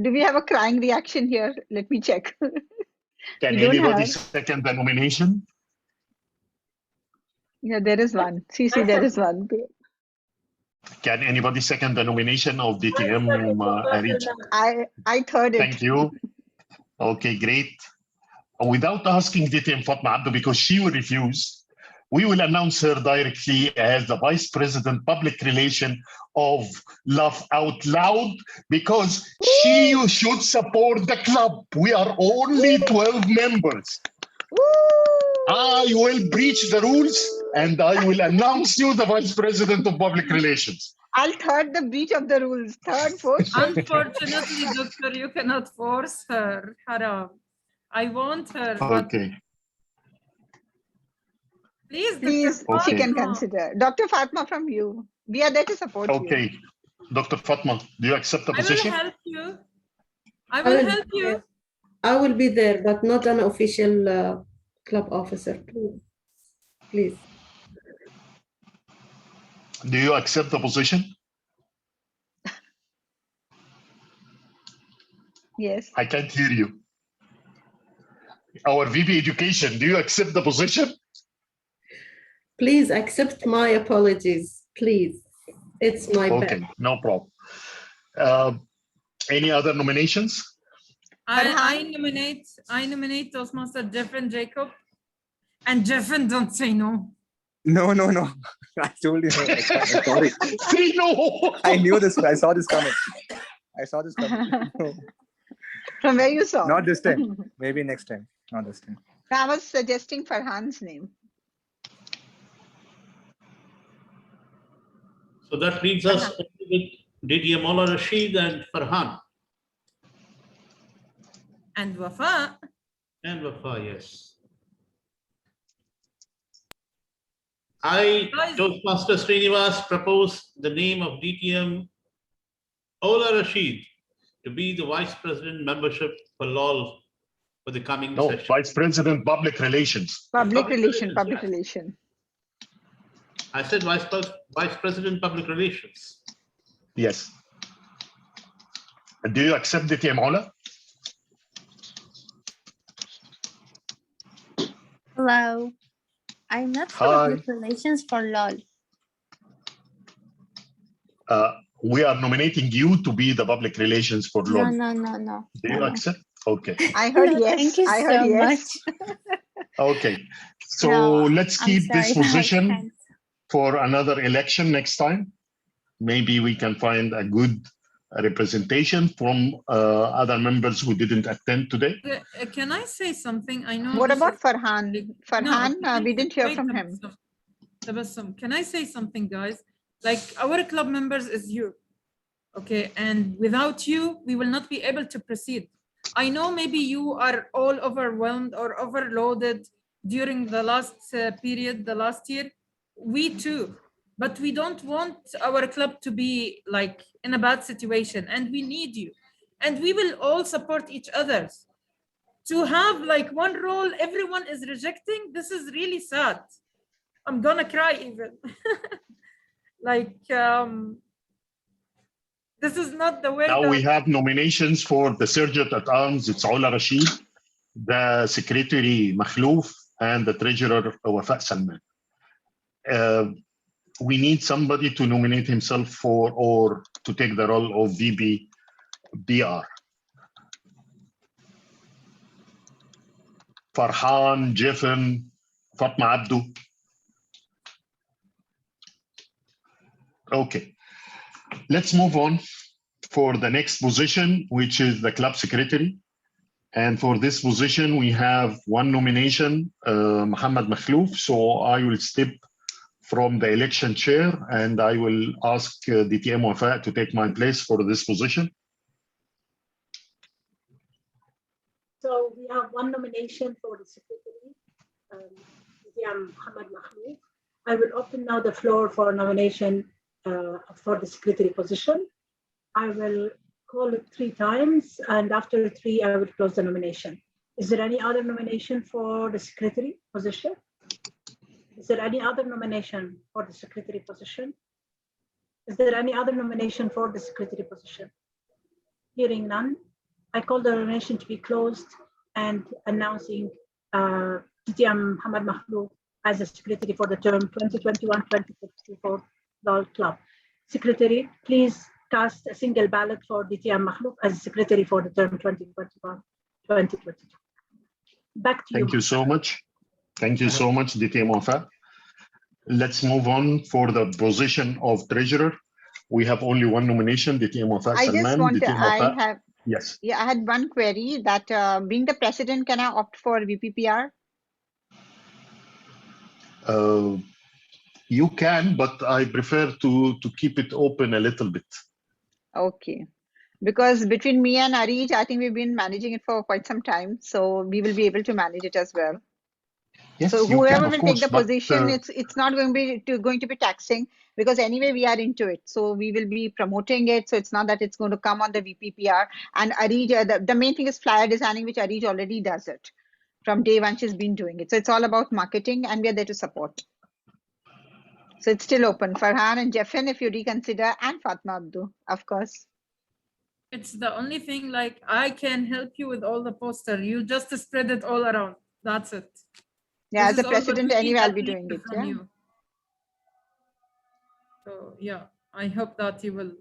do we have a crying reaction here? Let me check. Can We don't anybody have. second the nomination? Yeah, there is one. See, there is one. Can anybody second the nomination of DTM Arij? I third it. Thank you. Okay, great. Without asking DTM Fatma Abdu, because she will refuse, we will announce her directly as the Vice President Public Relation of Laugh Out Loud, because she should support the club. We are only 12 members. I will breach the rules and I will announce you the Vice President of Public Relations. I'll third the breach of the rules. Third, fourth. Unfortunately, doctor, you cannot force her. Haram. I want her. But Okay. Please, she can consider. Dr. Fatma from you. We are there to support you. Okay. Dr. Fatma, do you accept the position? I will help you. I will help you. I will be there, but not an official club officer. Please. Do you accept the position? Yes. I can't hear you. Our VP Education, do you accept the position? Please accept my apologies. Please. It's my bad. Okay, no problem. Any other nominations? I nominate Toastmaster Jeffin Jacob. And Jeffin, don't say no. No. I told you. I'm sorry. Say no. I knew this. I saw this coming. No. From where you saw? Not this time. Maybe next time. Not this time. I was suggesting Farhan's name. So that leaves us with DTM Maula Rashid and Farhan. And Wafa. And Wafa, yes. I, Toastmaster Srinivas, propose the name of DTM Ola Rashid to be the Vice President membership for LOL for the coming session. Vice President Public Relations. Public relation. I said Vice President Public Relations. Yes. Do you accept DTM Ola? Hello. I'm not for public relations for LOL. We are nominating you to be the public relations for LOL. No. Do you accept? Okay. I heard yes. Thank you I heard so yes. much. Okay. So No, let's I'm keep sorry, this but I position can't. for another election next time. Maybe we can find a good representation from other members who didn't attend today. Can I say something? I know. What this about is- Farhan? Farhan, we didn't hear wait, from him. Tabassum, can I say something, guys? Like, our club members is you, okay? And without you, we will not be able to proceed. I know maybe you are all overwhelmed or overloaded during the last period, the last year. We too, but we don't want our club to be like in a bad situation, and we need you. And we will all support each other. To have like one role everyone is rejecting, this is really sad. I'm gonna cry even. This is not the way. Now we have nominations for the Sergeant at Arms, it's Ola Rashid, the Secretary Makhlouf, and the Treasurer Wafa Salman. We need somebody to nominate himself for or to take the role of VP BR. Farhan, Jeffin, Fatma Abdu. Okay, let's move on for the next position, which is the club secretary. And for this position, we have one nomination, Mohammed Makhlouf. So I will step from the election chair and I will ask DTM Wafa to take my place for this position. So we have one nomination for the secretary, Mohammed Makhlouf. I will open now the floor for nomination for the secretary position. I will call it 3 times, and after 3, I will close the nomination. Is there any other nomination for the secretary position? Is there any other nomination for the secretary position? Is there any other nomination for the secretary position? Hearing none, I call the nomination to be closed and announcing DTM Mohammed Makhlouf as the secretary for the term 2021-2024 LOL Club. secretary, please cast a single ballot for DTM Makhlouf as secretary for the term 2021-2022. Back to you. Thank you so much. Thank you so much, DTM Wafa. Let's move on for the position of treasurer. We have only one nomination, DTM Wafa I Salman. just want to, DTM I Wafa. have, Yes. yeah, I had one query that being the president, can I opt for VPPR? You can, but I prefer to keep it open a little bit. Okay. Because between me and Arij, I think we've been managing it for quite some time. So we will be able to manage it as well. Yes, So you whoever can, will of take course, the but, position, it's not going to be taxing, because anyway we are into it. So we will be promoting it. So it's not that it's going to come on the VPPR. And Arij, the main thing is flyer designing, which Arij already does it. From day one, she's been doing it. So it's all about marketing, and we are there to support. So it's still open. Farhan and Jeffin, if you reconsider, and Fatma Abdu, of course. It's the only thing, like, I can help you with all the poster. You just spread it all around. That's it. Yeah, This as a is all what president, we anyway, need I'll at be least doing it. from Yeah. you. So yeah, I hope that you will.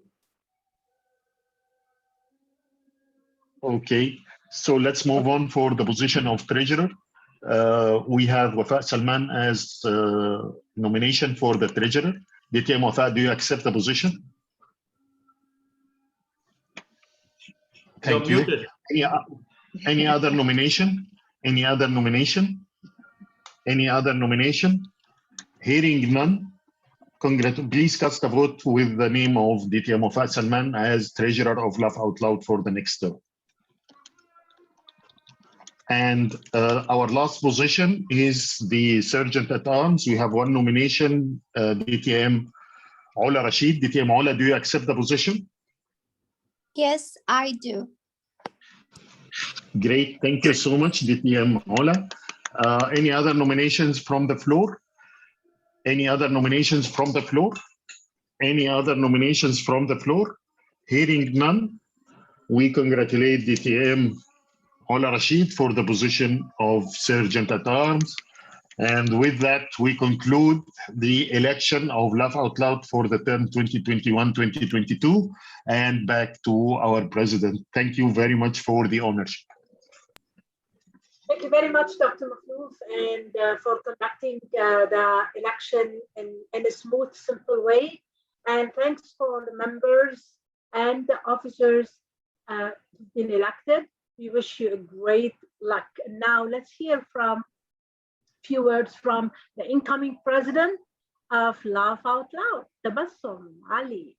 Okay, so let's move on for the position of treasurer. We have Wafa Salman as nomination for the treasurer. DTM Wafa, do you accept the position? Thank You're you. muted. Any other nomination? Any other nomination? Any other nomination? Hearing none, please cast a vote with the name of DTM Wafa Salman as treasurer of Laugh Out Loud for the next term. And our last position is the Sergeant at Arms. We have one nomination, DTM Ola Rashid. DTM Ola, do you accept the position? Yes, I do. Great, thank you so much, DTM Ola. Any other nominations from the floor? Any other nominations from the floor? Any other nominations from the floor? Hearing none, we congratulate DTM Ola Rashid for the position of Sergeant at Arms. And with that, we conclude the election of Laugh Out Loud for the term 2021-2022. And back to our president. Thank you very much for the ownership. Thank you very much, Dr. Makhlouf, and for conducting the election in a smooth, simple way. And thanks for the members and the officers being elected. We wish you a great luck. Now let's hear from few words from the incoming president of Laugh Out Loud, Tabassum Ali.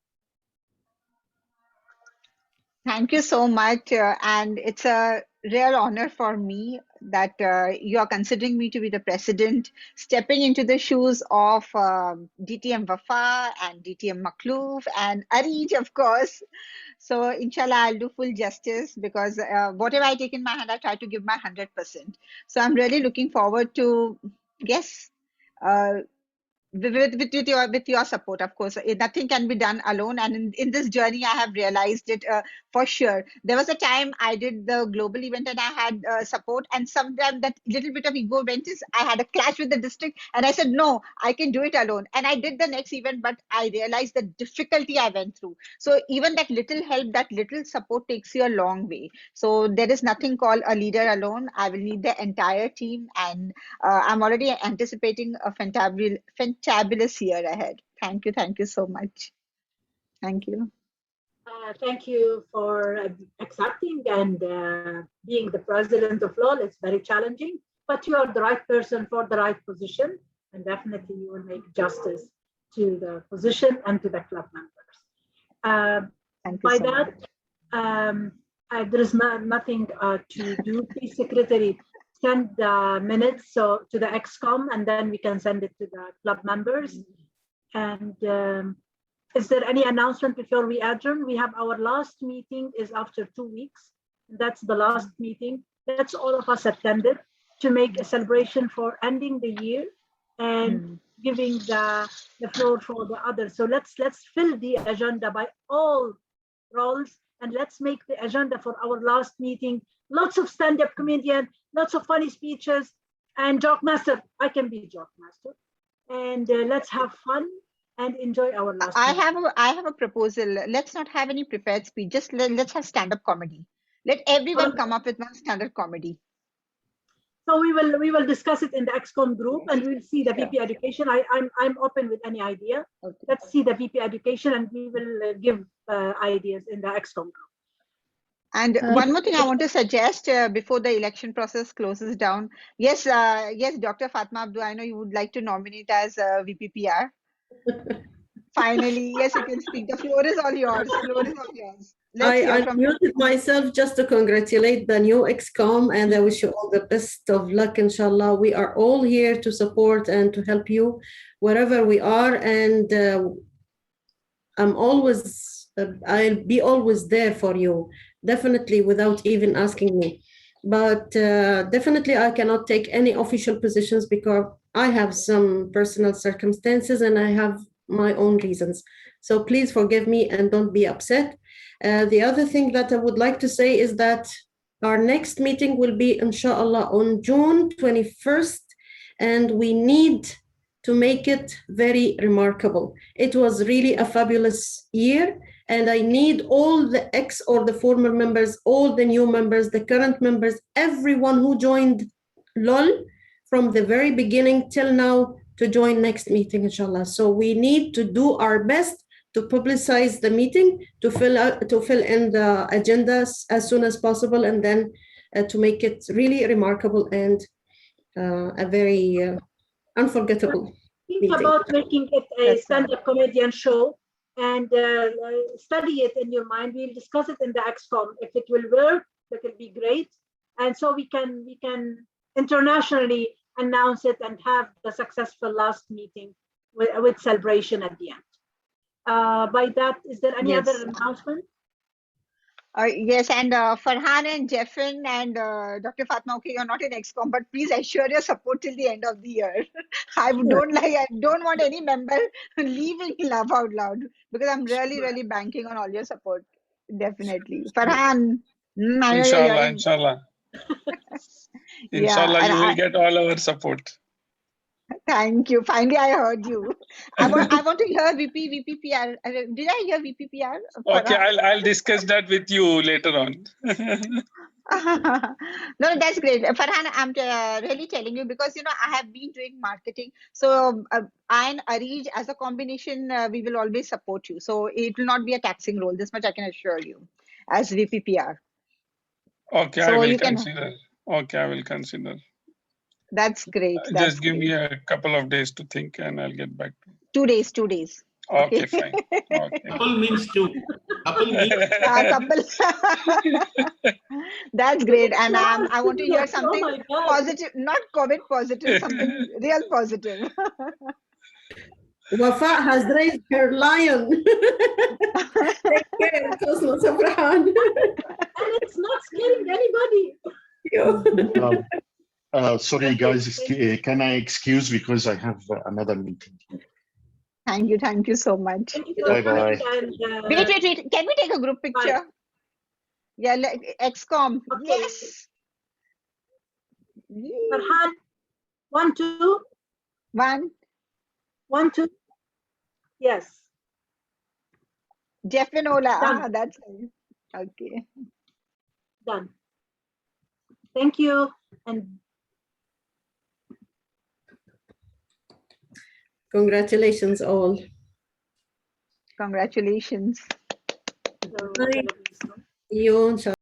Thank you so much. And it's a real honor for me that you are considering me to be the president, stepping into the shoes of DTM Wafa and DTM Makhlouf and Arij, of course. So inshallah, I'll do full justice, because whatever I take in my hand, I try to give my 100%. So I'm really looking forward to, yes, with your support, of course. Nothing can be done alone, and in this journey I have realized it for sure. There was a time I did the global event and I had support, and sometimes that little bit of ego went is I had a clash with the district, and I said no, I can do it alone, and I did the next event, but I realized the difficulty I went through. So even that little help, that little support takes you a long way. So there is nothing called a leader alone. I will need the entire team, and I'm already anticipating a fantabulous year ahead. Thank you so much. Thank you. Thank you for accepting and being the president of LOL. It's very challenging, but you are the right person for the right position, and definitely you will make justice to the position and to the club members. By that, there is nothing to do. Please, Secretary, send the minutes to the ExCom, and then we can send it to the club members. And is there any announcement before we adjourn? We have our last meeting is after 2 weeks. That's the last meeting. That's all of us attended to make a celebration for ending the year and giving the floor for the others. So let's fill the agenda by all roles, and let's make the agenda for our last meeting. Lots of stand-up comedian, lots of funny speeches, and joke master. I can be joke master. And let's have fun and enjoy our last I meeting. have a proposal. Let's not have any prepared speech. Just let's have stand-up comedy. Let everyone come up with one stand-up comedy. So we will discuss it in the XCOM group, and we'll see the VP education. I'm open with any idea. Okay. Let's see the VP education, and we will give ideas in the XCOM group. And one more thing I want to suggest before the election process closes down. Yes, yes, Dr. Fatma Abdu, I know you would like to nominate as VPPR. Finally, yes, you can speak. The floor is all yours. Floor is all yours. Let's hear I from you. muted myself just to congratulate the new XCOM, and I wish you all the best of luck, inshallah. We are all here to support and to help you wherever we are. And I'll be always there for you, definitely, without even asking me. But definitely I cannot take any official positions because I have some personal circumstances and I have my own reasons. So please forgive me and don't be upset. The other thing that I would like to say is that our next meeting will be, inshallah, on June 21st, and we need to make it very remarkable. It was really a fabulous year, and I need all the ex or the former members, all the new members, the current members, everyone who joined LOL from the very beginning till now to join next meeting, inshallah. So we need to do our best to publicize the meeting, to fill in the agendas as soon as possible, and then to make it really remarkable and a very unforgettable Think meeting. about making it a stand-up comedian show and study it in your mind. We'll discuss it in the XCOM. If it will work, that will be great. And so we can internationally announce it and have the successful last meeting with celebration at the end. By that, is there any Yes. other announcement? Yes, and Farhan and Jeffin and Dr. Fatma, okay, you're not in XCOM, but please assure your support till the end of the year. I don't want any member leaving Laugh Out Loud because I'm really banking on all your support. Definitely. Farhan, I know you're Inshallah, in- inshallah. Yeah, Inshallah, and you will get all our support. Thank you. Finally, I heard you. I want to hear VPPR. Did I hear VPPR? Okay, I'll discuss that with you later on. No, that's great. Farhan, I'm really telling you because, I have been doing marketing. So I and Arij as a combination, we will always support you. So it will not be a taxing role. This much I can assure you as VPPR. Okay, So I will you can- consider. Okay, I will consider. That's great. Just give me a couple of days to think and I'll get back to you. 2 days, 2 days. Okay, fine. Okay. Couple means two. Couple means Couple. That's great. And I want to hear Oh something my God. positive, not COVID positive, something real positive. Wafa has raised her lion. Take care, Cosmo Farhan. And it's not scaring anybody. Sorry, guys, can I excuse because I have another meeting? Thank you so much. Bye-bye. Wait. Can we take a group picture? Yeah, XCOM. Okay. Yes. Farhan, 1, 2. 1. 1, 2. Yes. Jeff and Ola. Done. That's nice. Okay. Done. Thank you. And Congratulations all. Congratulations. You, inshallah.